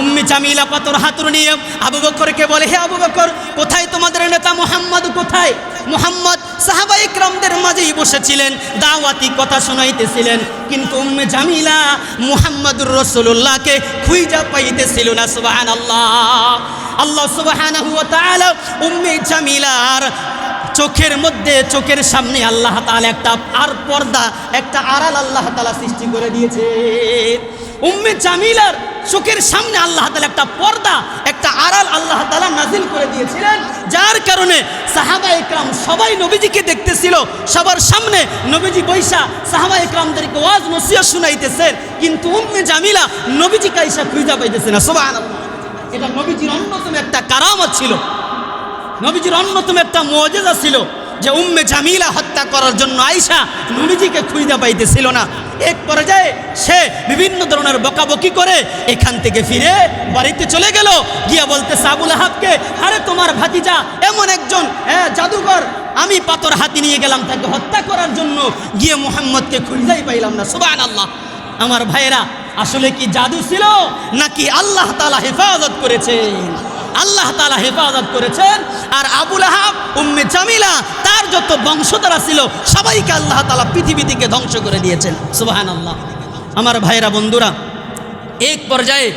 উম্মে জামিলা পাথর হাতুড় নিয়ে আবু বকরকে বলে, হে আবু বকর, কোথায় তোমাদের নেতা মুহাম্মদ, কোথায়? মুহাম্মদ সাহাবা ইকরামদের মাঝেই বসেছিলেন, দাওয়াতি কথা শোনাইতেছিলেন, কিন্তু উম্মে জামিলা মুহাম্মদুর রাসূলুল্লাহকে খুঁজে পাইতেছিল না। সুবহানাল্লাহ। আল্লাহ সুবহানাহু ওয়া তাআলা উম্মে জামিলার চোখের মধ্যে, চোখের সামনে আল্লাহ তাআলা একটা আর পর্দা, একটা আড়াল আল্লাহ তাআলা সৃষ্টি করে দিয়েছে। উম্মে জামিলার চোখের সামনে আল্লাহ তাআলা একটা পর্দা, একটা আড়াল আল্লাহ তাআলা নাজিল করে দিয়েছিলেন, যার কারণে সাহাবা ইকরাম সবাই নবীজিকে দেখতেছিল। সবার সামনে নবীজি বৈশা সাহাবা ইকরামদেরকে ওয়াজ নসিহত শুনাইতেছেন, কিন্তু উম্মে জামিলা নবীজিকে আইসা খুঁজে পাইতেছে না। সুবহানাল্লাহ। এটা নবীজির অন্যতম একটা কারামত ছিল, নবীজির অন্যতম একটা মুআজিজা ছিল, যে উম্মে জামিলা হত্যা করার জন্য আয়েশা নবীজিকে খুঁজে পাইতেছিল না। এক পর্যায়ে সে বিভিন্ন ধরনের বকাবকি করে এখান থেকে ফিরে বাড়িতে চলে গেল। গিয়া বলতেছে আবুল আহাবকে, আরে তোমার ভাতিজা এমন একজন জাদুকর, আমি পাথর হাতে নিয়ে গেলাম তাকে হত্যা করার জন্য, গিয়ে মুহাম্মদকে খুঁজেই পাইলাম না। সুবহানাল্লাহ। আমার ভাইয়েরা, আসলে কি জাদু ছিল নাকি আল্লাহ তাআলা হেফাজত করেছেন? আল্লাহ তাআলা হেফাজত করেছেন। আর আবুল আহাব, উম্মে জামিলা, তার যত বংশধরা ছিল সবাইকে আল্লাহ তাআলা পৃথিবী থেকে ধ্বংস করে দিয়েছেন। সুবহানাল্লাহ। আমার ভাইরা, বন্ধুরা, এক পর্যায়ে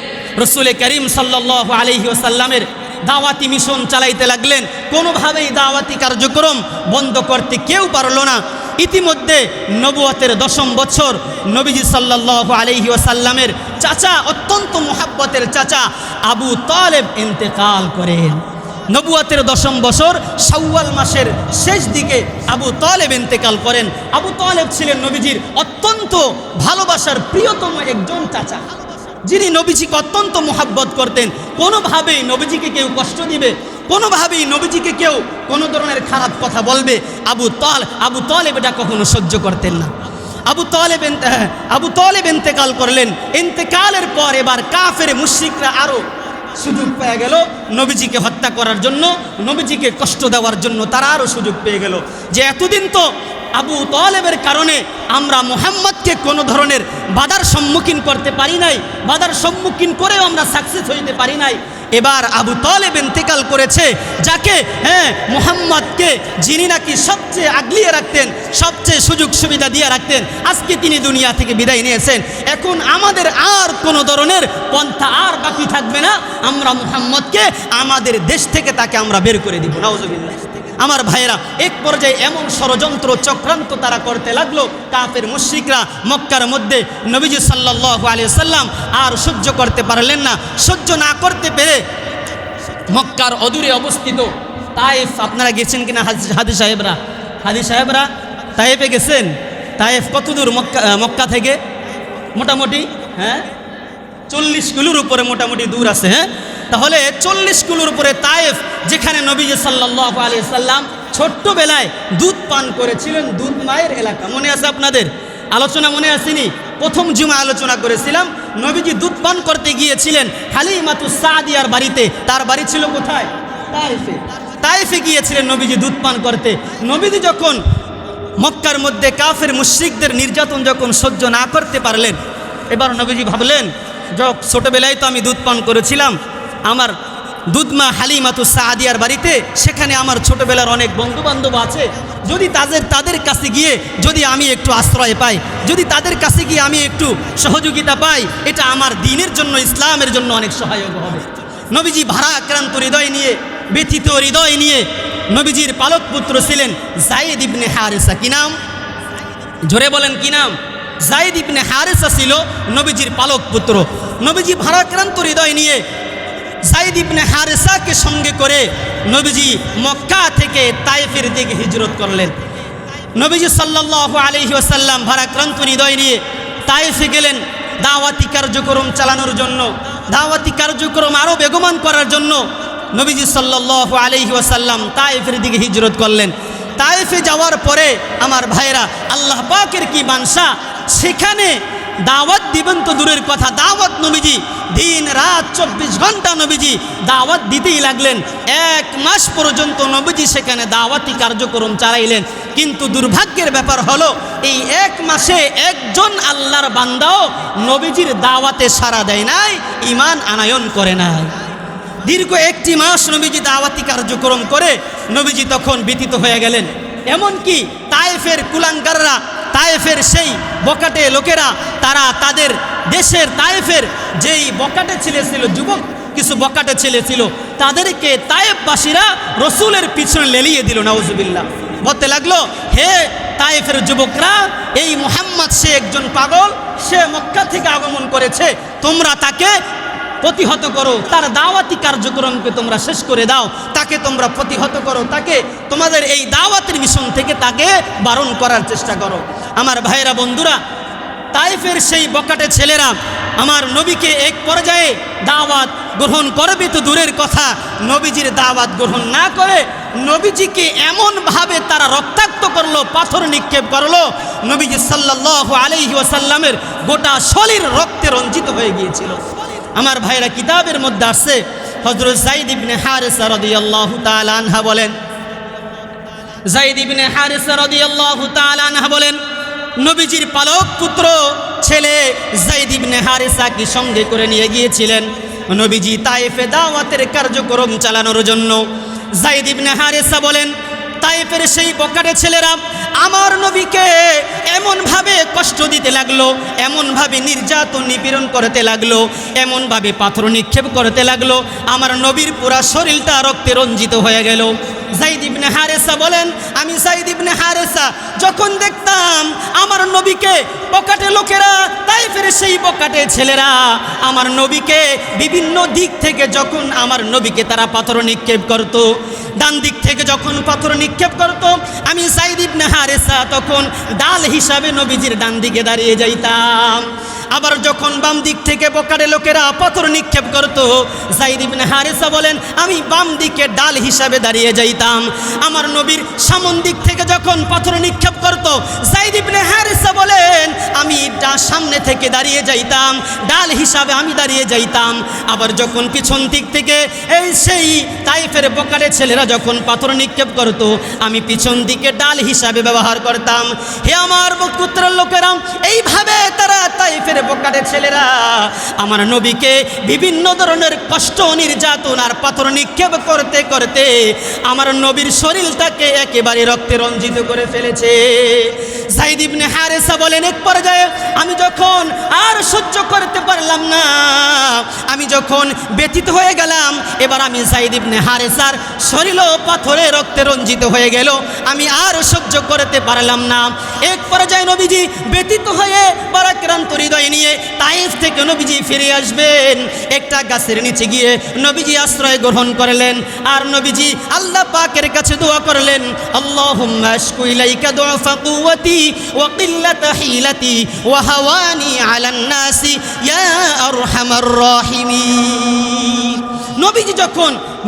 রাসূল করিম সাল্লাল্লাহু আলাইহি ওয়াসাল্লামের দাওয়াতি মিশন চালাইতে লাগলেন। কোনোভাবেই দাওয়াতি কার্যক্রম বন্ধ করতে কেউ পারল না। ইতিমধ্যে নবুয়তের 10ম বছর নবীজি সাল্লাল্লাহু আলাইহি ওয়াসাল্লামের চাচা, অত্যন্ত মুহাব্বতের চাচা আবু তালেব ইন্তেকাল করেন। নবুয়তের 10ম বছর শাওয়াল মাসের শেষ দিকে আবু তালেব ইন্তেকাল করেন। আবু তালেব ছিলেন নবীজির অত্যন্ত ভালোবাসার প্রিয়তম একজন চাচা, যিনি নবীজিকে অত্যন্ত মুহাব্বত করতেন। কোনোভাবেই নবীজিকে কেউ কষ্ট দিবে, কোনোভাবেই নবীজিকে কেউ কোনো ধরনের খারাপ কথা বলবে, আবু তালেব এটা কখনো সহ্য করতেন না। আবু তালেব ইন্তেকাল করলেন। ইন্তেকালের পর এবার কাফের মুশরিকরা আরও সুযোগ পেয়ে গেল নবীজিকে হত্যা করার জন্য, নবীজিকে কষ্ট দেওয়ার জন্য। তারা আরও সুযোগ পেয়ে গেল যে এতদিন তো আবু তালেবের কারণে আমরা মুহাম্মদকে কোনো ধরনের বাধার সম্মুখীন করতে পারি নাই, বাধার সম্মুখীন করেও আমরা সাকসেস হইতে পারি নাই। এবার আবু তালেব ইন্তেকাল করেছে, যাকে মুহাম্মদকে যিনি নাকি সবচেয়ে আগলিয়ে রাখতেন, সবচেয়ে সুযোগ সুবিধা দিয়ে রাখতেন, আজকে তিনি দুনিয়া থেকে বিদায় নিয়েছেন। এখন আমাদের আর কোনো ধরনের পন্থা আর বাকি থাকবে না, আমরা মুহাম্মদকে আমাদের দেশ থেকে তাকে আমরা বের করে দিব। নাউজুবিল্লাহ। আমার ভাইয়েরা, এক পর্যায়ে এমন ষড়যন্ত্র চক্রান্ত তারা করতে লাগলো, কাফের মুশরিকরা মক্কার মধ্যে নবীজি সাল্লাল্লাহু আলাইহি ওয়াসাল্লাম আর সহ্য করতে পারলেন না। সহ্য না করতে পেরে মক্কার অদূরে অবস্থিত তায়েফ, আপনারা গেছেন কিনা হাদি সাহেবরা তায়েফে গেছেন? তায়েফ কত দূর মক্কা থেকে? মোটামুটি 40 কিলোর উপরে মোটামুটি দূর আছে। তাহলে 40 কিলোর উপরে তায়েফ, যেখানে নবীজি সাল্লাল্লাহু আলাইহি ওয়াসাল্লাম ছোট্টবেলায় দুধ পান করেছিলেন, দুধ মায়ের এলাকা। মনে আছে আপনাদের? আলোচনা মনে আসেনি? প্রথম জুমা আলোচনা করেছিলাম, নবীজি দুধ পান করতে গিয়েছিলেন হালিমাতুস সাদিয়ার বাড়িতে। তার বাড়ি ছিল কোথায়? তায়েফে। তায়েফে গিয়েছিলেন নবীজি দুধ পান করতে। নবীজি যখন মক্কার মধ্যে কাফের মুশরিকদের নির্যাতন যখন সহ্য না করতে পারলেন, এবার নবীজি ভাবলেন, ছোটবেলায় তো আমি দুধ পান করেছিলাম, আমার দুধমা হালিমাতু সাদিয়ার বাড়িতে, সেখানে আমার ছোটবেলার অনেক বন্ধু বান্ধব আছে। যদি তাদের কাছে গিয়ে যদি আমি একটু আশ্রয় পাই, যদি তাদের কাছে গিয়ে আমি একটু সহযোগিতা পাই, এটা আমার দ্বীনের জন্য, ইসলামের জন্য অনেক সহায়ক হবে। নবীজি ভারাক্রান্ত হৃদয় নিয়ে, ব্যথিত হৃদয় নিয়ে, নবীজির পালক পুত্র ছিলেন যায়েদ ইবনে হারেসা। কি নাম? জোরে বলেন কি নাম? যায়েদ ইবনে হারেসা ছিল নবীজির পালক পুত্র। নবীজি ভারাক্রান্ত হৃদয় নিয়ে যায়েদ ইবনে হারেসাকে সঙ্গে করে নবীজি মক্কা থেকে তায়েফের দিকে হিজরত করলেন। নবীজি সাল্লাল্লাহু আলাইহি ওয়াসাল্লাম ভারাক্রান্ত হৃদয় নিয়ে তায়েফে গেলেন দাওয়াতি কার্যক্রম চালানোর জন্য, দাওয়াতি কার্যক্রম আরও বেগবান করার জন্য। নবীজি সাল্লাল্লাহু আলাইহি ওয়াসাল্লাম তায়েফের দিকে হিজরত করলেন। তায়েফে যাওয়ার পরে আমার ভাইরা, আল্লাহ পাকের কি মানসা, সেখানে দাওয়াত দিবেন তো দূরের কথা, দাওয়াত নবীজি দিন রাত 24 ঘন্টা নবীজি দাওয়াত দিতেই লাগলেন। 1 মাস পর্যন্ত নবীজি সেখানে দাওয়াতি কার্যক্রম চালাইলেন। কিন্তু দুর্ভাগ্যের ব্যাপার হলো, এই 1 মাসে একজন আল্লাহর বান্দাও নবীজির দাওয়াতে সাড়া দেয় নাই, ঈমান আনয়ন করে নাই। দীর্ঘ 1 মাস নবীজি দাওয়াতি কার্যক্রম করে নবীজি তখন ব্যতীত হয়ে গেলেন। এমনকি তায়েফের কুলাঙ্গাররা, তায়েফের সেই বকাটে লোকেরা, তারা তাদের দেশের তায়েফের যেই বকাটে ছেলে ছিল, যুবক কিছু বকাটে ছেলে ছিল, তাদেরকে তায়েফবাসীরা রসুলের পিছনে লেলিয়ে দিল। নাউজুবিল্লাহ। বলতে লাগলো, হে তায়েফের যুবকরা, এই মুহাম্মদ সে একজন পাগল, সে মক্কা থেকে আগমন করেছে, তোমরা তাকে প্রতিহত করো, তার দাওয়াতি কার্যক্রমকে তোমরা শেষ করে দাও, তাকে তোমরা প্রতিহত করো, তাকে তোমাদের এই দাওয়াতের মিশন থেকে তাকে বারণ করার চেষ্টা করো। আমার ভাইয়েরা, বন্ধুরা, তায়েফের সেই বকাটে ছেলেরা আমার নবীকে এক পর্যায়ে দাওয়াত গ্রহণ করবে তো দূরের কথা, নবীজির দাওয়াত গ্রহণ না করে নবীজিকে এমনভাবে তারা রক্তাক্ত করলো, পাথর নিক্ষেপ করলো, নবীজি সাল্লাল্লাহু আলাইহি ওয়াসাল্লামের গোটা শরীর রক্তে রঞ্জিত হয়ে গিয়েছিল। আমার ভাইরা, কিতাবের মধ্যে আসছে, হযরত যায়েদ ইবনে হারেসা রাদিয়াল্লাহু তাআলা আনহা বলেন, যায়েদ ইবনে হারেসা রাদিয়াল্লাহু তাআলা আনহা বলেন, নবীজির পালক পুত্র ছেলে যায়েদ ইবনে হারেসাকে সঙ্গে করে নিয়ে গিয়েছিলেন নবীজি তায়েফে দাওয়াতের কার্যক্রম চালানোর জন্য। যায়েদ ইবনে হারেসা বলেন, তায়েফের সেই বকাটে ছেলেরা আমার নবীকে এমনভাবে কষ্ট দিতে লাগলো, এমনভাবে নির্যাতন নিপীড়ন করতে লাগলো, এমনভাবে পাথর নিক্ষেপ করতে লাগলো, আমার নবীর পুরা শরীরটা রক্তে রঞ্জিত হয়ে গেল। যায়েদ ইবনে হারেসা বলেন, আমি যায়েদ ইবনে হারেসা যখন দেখতাম আমার নবীকে বকাটে লোকেরা, তায়েফের সেই বকাটে ছেলেরা আমার নবীকে বিভিন্ন দিক থেকে যখন আমার নবীকে তারা পাথর নিক্ষেপ করত, ডান দিক থেকে যখন পাথর নিক্ষেপ করত, আমি যায়েদ ইবনে হারেসা তখন ডাল হিসাবে নবীজির ডান দিকে দাঁড়িয়ে যাইতাম। আবার যখন বাম দিক থেকে বকাটে লোকেরা পাথর নিক্ষেপ করত, যায়েদ ইবনে হারেসা বলেন, আমি বাম দিকে ডাল হিসাবে দাঁড়িয়ে যাইতাম। আমার নবীর সামন দিক থেকে যখন পাথর নিক্ষেপ করত, যায়েদ ইবনে হারেসা বলেন, আমি সামনে থেকে দাঁড়িয়ে যাইতাম, ডাল হিসাবে আমি দাঁড়িয়ে যাইতাম। আবার যখন পিছন দিক থেকে এই সেই তায়েফের বকাটে ছেলেরা যখন পাথর নিক্ষেপ করত, আমি পিছন দিকে ডাল হিসাবে ব্যবহার করতাম। হে আমার পুত্রের লোকেরা, এইভাবে তারা তায়েফের বকাটে ছেলেরা আমার নবীকে বিভিন্ন ধরনের কষ্ট, নির্যাতন আর পাথর নিক্ষেপ করতে করতে আমার নবীর শরীরটাকে একেবারে রক্তে রঞ্জিত করে ফেলেছে। যায়েদ ইবনে হারেসা বলেন, এক পর্যায়ে আমি যখন আর সহ্য করতে পারলাম না, আমি যখন ব্যথিত হয়ে গেলাম, এবার আমি যায়েদ ইবনে হারেসার শরীরও পাথরে রক্তে রঞ্জিত হয়ে গেল, আমি আর সহ্য করতে পারলাম না। এক পর্যায়ে নবীজি ব্যথিত হয়ে পরাক্রান্ত হৃদয় নিয়ে তায়েফ থেকে নবীজি ফিরে আসবেন, একটা গাছের নিচে গিয়ে নবীজি আশ্রয় গ্রহণ করলেন। আর নবীজি আল্লাহ পাকের কাছে দোয়া করলেন, আল্লাহুম্মা আশকু ইলাইকা দুআফা কুওয়াতি ওয়া কিল্লাতা হিলাতি ওয়া হাওয়ানি আলান নাসি ইয়া আরহামার রাহিমিন।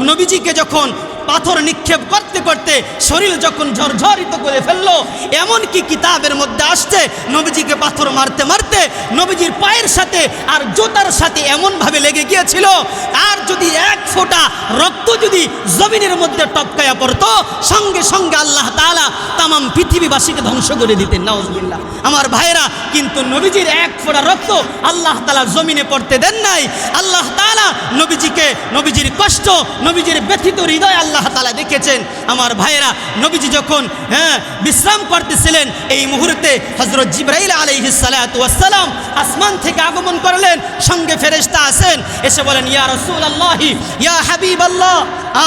নবীজিকে যখন পাথর নিক্ষেপ করতে করতে শরীর যখন ঝরঝরিত করে ফেললো, এমনকি কিতাবের মধ্যে আসছে নবীজিকে পাথর মারতে মারতে নবীজির পায়ের সাথে আর জুতার সাথে এমনভাবে লেগে গিয়েছিল, আর যদি এক ফোঁটা রক্ত যদি জমিনের মধ্যে টপকায়া পড়তো, সঙ্গে সঙ্গে আল্লাহ তাআলা তামাম পৃথিবীবাসীকে ধ্বংস করে দিতেন। নাউজুবিল্লাহ। আমার ভাইরা, কিন্তু নবীজির এক ফোঁটা রক্ত আল্লাহ তাআলা জমিনে পড়তে দেন নাই। আল্লাহ তাআলা নবীজির কষ্ট, নবীজির ব্যথিত হৃদয় আল্লাহ তাআলা দেখেছেন। আমার ভাইরা, নবীজি যখন বিশ্রাম করতেছিলেন, এই মুহূর্তে হযরত জিবরাইল আলাইহিস সালাতু ওয়াস সালাম আসমান থেকে আগমন করলেন, সঙ্গে ফেরেশতা আছেন, এসে বলেন, ইয়া রাসূলুল্লাহি, ইয়া হাবিবাল্লাহ,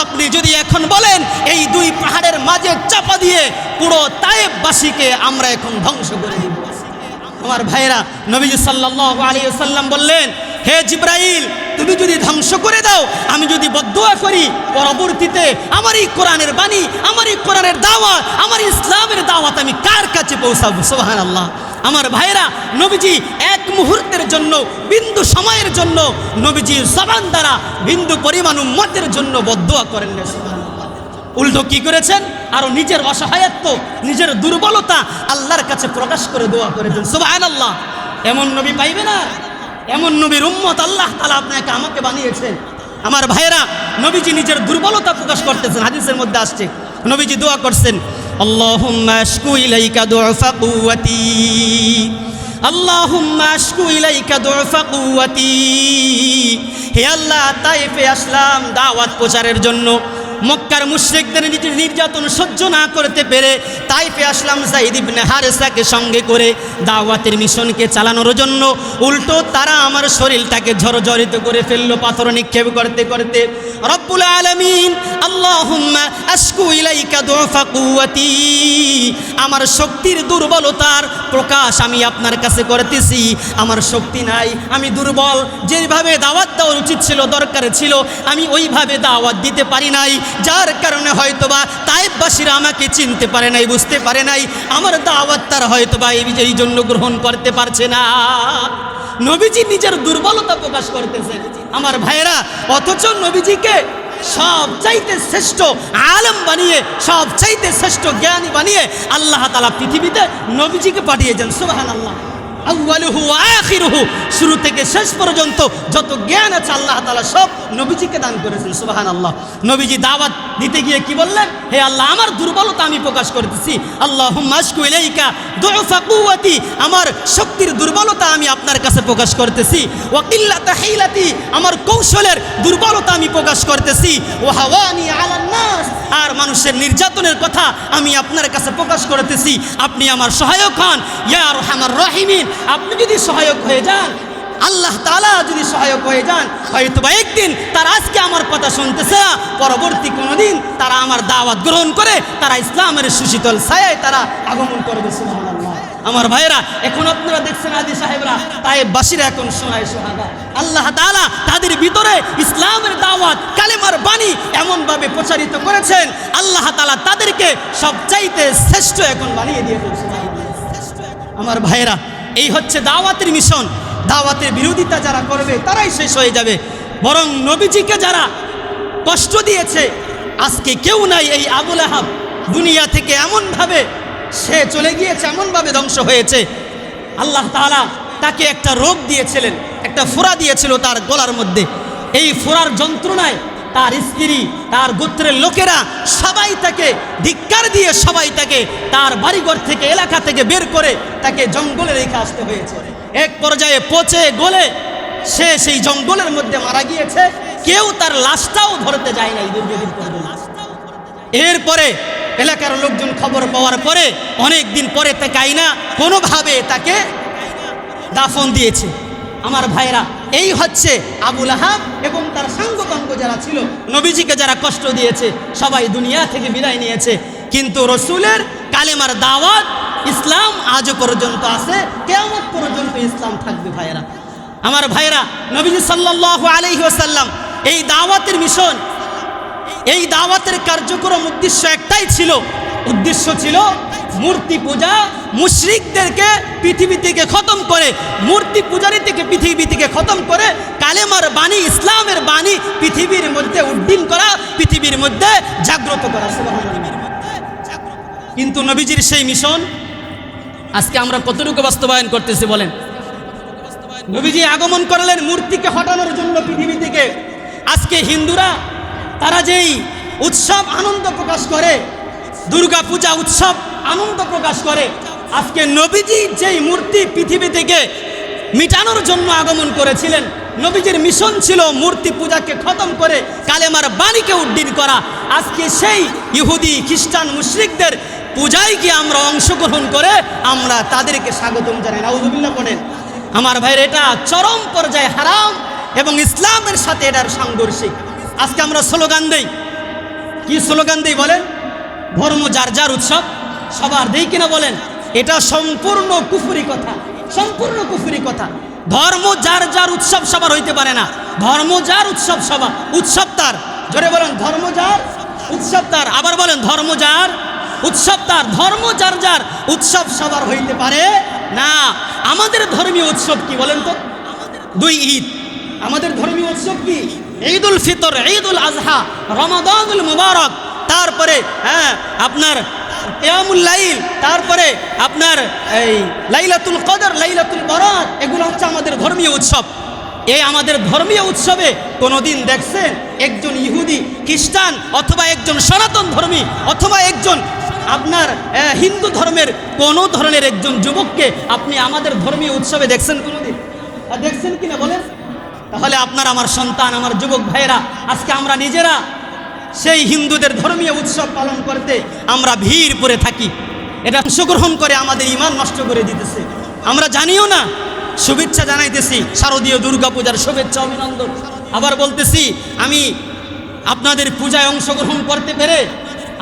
আপনি যদি এখন বলেন এই দুই পাহাড়ের মাঝে চাপা দিয়ে পুরো তায়েফবাসীকে আমরা এখন ধ্বংস করে দিব। আমার ভাইরা, নবীজি সাল্লাল্লাহু আলাইহি ওয়াসাল্লাম বললেন, হে জিবরাইল, তুমি যদি ধ্বংস করে দাও, আমি যদি বদদুয়া করি, পরবর্তীতে আমার এই কোরআনের বাণী, আমার এই কোরআনের দাওয়াত, আমার ইসলামের দাওয়াত আমি কার কাছে পৌঁছাবো? সুবহানাল্লাহ। আমার ভাইরা, নবীজি এক মুহূর্তের জন্য, বিন্দু সময়ের জন্য নবীজির জবান দ্বারা বিন্দু পরিমাণ উম্মতের জন্য বদদুয়া করেন না। সুবহানাল্লাহ। উল্টো কি করেছেন? আরো নিজের অসহায়ত্ব, নিজের দুর্বলতা আল্লাহর কাছে প্রকাশ করে দোয়া করেছেন। সুবহানাল্লাহ। এমন নবী পাইবে না, এমন নবীর উম্মত আল্লাহ তাআলা আপনাকে আমাকে বানিয়েছেন। আমার ভাইরা, নবীজি নিজের দুর্বলতা প্রকাশ করতেছেন। হাদিসের মধ্যে আসছে, নবীজি দোয়া করছেন, আল্লাহুম্মা আশকু ইলাইকা দুআফা কুওয়াতি, আল্লাহুম্মা আশকু ইলাইকা দুআফা কুওয়াতি। হে আল্লাহ, তায়েফে আসলাম দাওয়াত প্রচারের জন্য, মক্কার মুশরিকদের নির্যাতন সহ্য না করতে পেরে তাইফে আসলাম যায়েদ ইবনে হারেসাকে সঙ্গে করে দাওয়াতের মিশনকে চালানোর জন্য। উল্টো তারা আমার শরীরটাকে ঝরঝরিত করে ফেললো পাথর নিক্ষেপ করতে করতে। রব্বুল আলামিন, আল্লাহুম্মা আশকু ইলাইকা দুআফা কুওয়াতি, আমার শক্তির দুর্বলতার প্রকাশ আমি আপনার কাছে করতেছি। আমার শক্তি নাই, আমি দুর্বল। যেভাবে দাওয়াত দেওয়ার উচিত ছিল, দরকার ছিল, আমি ওইভাবে দাওয়াত দিতে পারি নাই, যার কারণে হয়তোবা তায়েফবাসীরা আমাকে চিনতে পারে নাই, বুঝতে পারে নাই, আমার দাওয়াত তারা হয়তোবা এই জন্য গ্রহণ করতে পারছে না। নবীজি নিজের দুর্বলতা প্রকাশ করতেছেন। আমার ভাইরা, অথচ নবীজিকে সবচাইতে শ্রেষ্ঠ আলেম বানিয়ে, সবচাইতে শ্রেষ্ঠ জ্ঞানী বানিয়ে আল্লাহ তাআলা পৃথিবীতে নবীজিকে পাঠিয়েছেন। সুবহানাল্লাহ। আউয়ালুহু ওয়া আখিরুহু, শুরু থেকে শেষ পর্যন্ত যত জ্ঞান আছে আল্লাহ তাআলা সব নবীজিকে দান করেছেন। সুবহানাল্লাহ। নবীজি দাওয়াত দিতে গিয়ে কি বললেন? হে আল্লাহ, আমার দুর্বলতা আমি প্রকাশ করতেছি। আল্লাহুম্মা আশকু ইলাইকা দুআফা কুওয়াতি, আমার শক্তির দুর্বলতা আমি আপনার কাছে প্রকাশ করতেছি। ওয়া কিল্লাতা হিলাতি, আমার কৌশলের দুর্বলতা আমি প্রকাশ করতেছি। ওয়া হাওয়ানি আলান নাস, আর মানুষের নির্যাতনের কথা আমি আপনার কাছে প্রকাশ করতেছি। আপনি আমার সহায়ক হন। ইয়া আরহামার রাহিমিন, আপনি যদি সহায়ক হয়ে যান, আল্লাহ তাআলা যদি সহায়ক হয়ে যান, হয়তোবা একদিন তারা আজকে আমার কথা শুনতেছে না, পরবর্তী কোনোদিন তারা আমার দাওয়াত গ্রহণ করে তারা ইসলামের সুশীতল ছায়ায় তারা আগমন করবে। সুবহানাল্লাহ। আমার ভাইয়েরা, এখন আপনারা দেখছেন হাজী সাহেবরা, তায়েফবাসীরা এখন শোনায় সোহাগা। আল্লাহ তাআলা তাদের ভিতরে ইসলামের দাওয়াত, কালেমার বাণী এমনভাবে প্রচারিত করেছেন, আল্লাহ তাআলা তাদেরকে সবচাইতে শ্রেষ্ঠ এখন বানিয়ে দিয়েছেন। আমার ভাইয়েরা, এই হচ্ছে দাওয়াতের মিশন। দাওয়াতের বিরোধিতা যারা করবে তারাই শেষ হয়ে যাবে। বরং নবীজিকে যারা কষ্ট দিয়েছে, আজকে কেউ নাই। এই আবু লাহাব দুনিয়া থেকে এমনভাবে সে চলে গিয়েছে, এমনভাবে ধ্বংস হয়েছে। আল্লাহ তাআলা তাকে একটা রোগ দিয়েছিলেন, একটা ফোঁড়া দিয়েছিল তার গলার মধ্যে। এই ফোঁড়ার যন্ত্রণায় তার স্ত্রী, তার গোত্রের লোকেরা সবাই তাকে ধিক্কার দিয়ে, সবাই তাকে তার বাড়িঘর থেকে, এলাকা থেকে বের করে তাকে জঙ্গলে রেখে আসতে হয়েছে। এক পর্যায়ে পচে গলে সে সেই জঙ্গলের মধ্যে মারা গিয়েছে। কেউ তার লাশটাও ধরতে যায় নাই দীর্ঘদিন পর্যন্ত। এরপরে এলাকার লোকজন খবর পাওয়ার পরে অনেক দিন পরে তাকে আইনা কোনোভাবে তাকে দাফন দিয়েছে। আমার ভাইরা, এই হচ্ছে আবু লাহাব এবং তার সাঙ্গপাঙ্গ যারা ছিল, নবীজিকে যারা কষ্ট দিয়েছে, সবাই দুনিয়া থেকে বিদায় নিয়েছে। কিন্তু রসুলের কালেমার দাওয়াত, ইসলাম আজও পর্যন্ত আছে, কিয়ামত পর্যন্ত ইসলাম থাকবে। ভাইরা, আমার ভাইরা, নবীজি সাল্লাল্লাহু আলাইহি ওয়াসাল্লাম এই দাওয়াতের মিশন, এই দাওয়াতের কার্যক্রম উদ্দেশ্য একটাই ছিল। উদ্দেশ্য ছিল মূর্তি পূজা, মুশরিকদেরকে পৃথিবী থেকে খতম করে, মূর্তি পূজারী থেকে পৃথিবী থেকে খতম করে কালেমার বাণী, ইসলামের বাণী পৃথিবীর মধ্যে উড্ডীন করা, পৃথিবীর পৃথিবীর মধ্যে জাগ্রত করা। সুবহানাল্লাহ। কিন্তু নবীজির সেই মিশন আজকে আমরা কতটুকু বাস্তবায়ন করতেছি বলেন? নবীজি আগমন করলেন মূর্তিকে হটানোর জন্য পৃথিবী থেকে। আজকে হিন্দুরা তারা যেই উৎসব আনন্দ প্রকাশ করে, দুর্গা পূজা উৎসব আনন্দ প্রকাশ করে, আজকে নবীজি যেই মূর্তি পৃথিবী থেকে মিটানোর জন্য আগমন করেছিলেন, নবীজির মিশন ছিল মূর্তি পূজাকে খতম করে কালেমার বাণীকে উড্ডীন করা। আজকে সেই ইহুদি খ্রিস্টান মুশরিকদের পূজায় কি আমরা অংশগ্রহণ করে আমরা তাদেরকে স্বাগতম জানাই। নাউযুবিল্লাহ বলেন। আমার ভাইয়ের এটা চরম পর্যায়ে হারাম এবং ইসলামের সাথে এটার সাংঘর্ষিক। আজকে আমরা স্লোগান দেই, কি স্লোগান দেই বলেন? ধর্ম যার যার উৎসব সবার, দেই কিনা বলেন? এটা সম্পূর্ণ কুফরি কথা, সম্পূর্ণ কুফরি কথা। ধর্ম যার যার উৎসব সবার হইতে পারে না। ধর্ম যার উৎসব সবার, উৎসব তার। জোরে বলেন, ধর্ম যার উৎসব তার। আবার বলেন, ধর্ম যার উৎসব তার। ধর্ম যার যার উৎসব সবার হইতে পারে না। আমাদের ধর্মীয় উৎসব কি বলেন তো? দুই ঈদ। আমাদের ধর্মীয় উৎসব কি? ঈদুল ফিতর, ঈদুল আজহা, রমাদানুল মুবারক, তারপরে আপনার কিয়ামুল লাইল, তারপরে আপনার এই লাইলাতুল কদর, লাইলাতুল বরাত, এগুলো হচ্ছে আমাদের ধর্মীয় উৎসব। এই আমাদের ধর্মীয় উৎসবে কোনোদিন দেখছেন একজন ইহুদি খ্রিস্টান অথবা একজন সনাতন ধর্মী অথবা একজন আপনার হিন্দু ধর্মের কোনো ধরনের একজন যুবককে আপনি আমাদের ধর্মীয় উৎসবে দেখছেন কোনোদিন? দেখছেন কিনা বলেন? তাহলে আপনার আমার সন্তান, আমার যুবক ভাইয়েরা, আজকে আমরা নিজেরা সেই হিন্দুদের ধর্মীয় উৎসব পালন করতে আমরা ভিড় পড়ে থাকি। এটা অংশগ্রহণ করে আমাদের ঈমান নষ্ট করে দিতেছে। আমরা জানিও না। শুভেচ্ছা জানাইতেছি, শারদীয় দুর্গাপূজার শুভেচ্ছা, অভিনন্দন। আবার বলতেছি আমি আপনাদের পূজায় অংশগ্রহণ করতে পেরে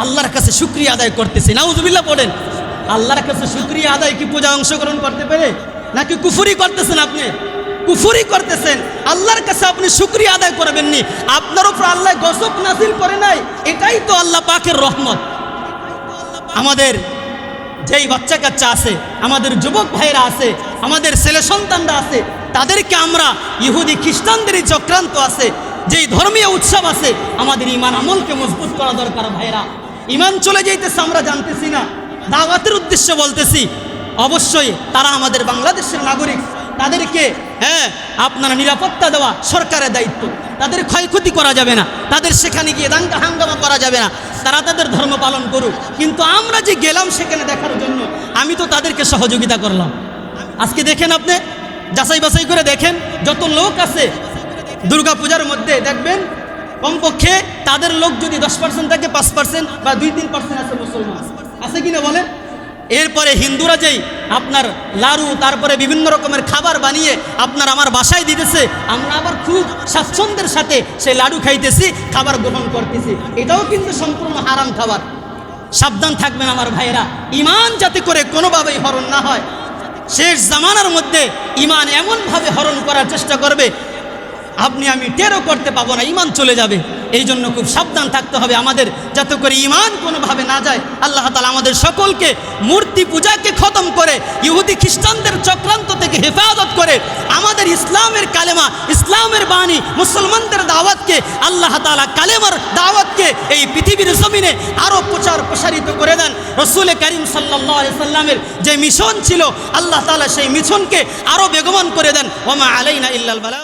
আল্লাহর কাছে শুকরিয়া আদায় করতেছি। নাউযুবিল্লাহ বলেন। আল্লাহর কাছে শুকরিয়া আদায় কি পূজা অংশগ্রহণ করতে পেরে? নাকি কুফরি করতেছেন আপনি? কুফরি করতেছেন। আল্লাহর কাছে আপনি শুকরিয়া আদায় করবেননি। আপনার উপর আল্লাহ গজব নাজিল করে নাই, এটাই তো আল্লাহ পাকের রহমত। আমাদের যেই বাচ্চা কাচ্চা আছে, আমাদের যুবক ভাইরা আছে, আমাদের ছেলে সন্তানরা আছে, তাদেরকে আমরা ইহুদি খ্রিস্টানদের চক্রান্ত আছে, যেই ধর্মীয় উৎসব আছে, আমাদের ঈমান আমলকে মজবুত করা দরকার ভাইরা। ঈমান চলে যাইতেছে, আমরা জানতেছি না। দাওয়াতের উদ্দেশ্যে বলতেছি, অবশ্যই তারা আমাদের বাংলাদেশের নাগরিক। তাদেরকে আপনারা নিরাপত্তা দেওয়া সরকারের দায়িত্ব। তাদের ক্ষয়ক্ষতি করা যাবে না, তাদের সেখানে গিয়ে দাঙ্গা হাঙ্গামা করা যাবে না। তারা তাদের ধর্ম পালন করুক। কিন্তু আমরা যে গেলাম সেখানে দেখার জন্য, আমি তো তাদেরকে সহযোগিতা করলাম। আজকে দেখেন, আপনি যাচাই বাছাই করে দেখেন, যত লোক আছে দুর্গাপূজার মধ্যে দেখবেন কমপক্ষে তাদের লোক যদি 10% থাকে, 5% বা 2-3% আছে মুসলমান, আছে কিনা বলেন? এরপরে হিন্দুরা যেই আপনার লাড়ু, তারপরে বিভিন্ন রকমের খাবার বানিয়ে আপনার আমার বাসায় দিতেছে, আমরা আবার খুব স্বাচ্ছন্দ্যের সাথে সেই লাড়ু খাইতেছি, খাবার গ্রহণ করতেছি। এটাও কিন্তু সম্পূর্ণ হারাম খাবার। সাবধান থাকবেন আমার ভাইয়েরা, ঈমান যাতে করে কোনোভাবেই হরণ না হয়। শেষ জামানার মধ্যে ঈমান এমনভাবে হরণ করার চেষ্টা করবে, আপনি আমি টেরও করতে পাবো না, ঈমান চলে যাবে। এই জন্য খুব সাবধান থাকতে হবে আমাদের, যাতে করে ঈমান কোনোভাবে না যায়। আল্লাহ তাআলা আমাদের সকলকে মূর্তি পূজাকে খতম করে ইহুদি খ্রিস্টানদের চক্রান্ত থেকে হেফাজত করে আমাদের ইসলামের কালেমা, ইসলামের বাণী, মুসলমানদের দাওয়াতকে, আল্লাহ তাআলা কালেমার দাওয়াতকে এই পৃথিবীর জমিনে আরও প্রচার প্রসারিত করে দেন। রসুল করিম সাল্লাল্লাহু আলাইহি সাল্লামের যে মিশন ছিল, আল্লাহ তাআলা সেই মিশনকে আরও বেগবান করে দেন। ওয়া মা আলাইনা ইল্লাল বালাগ।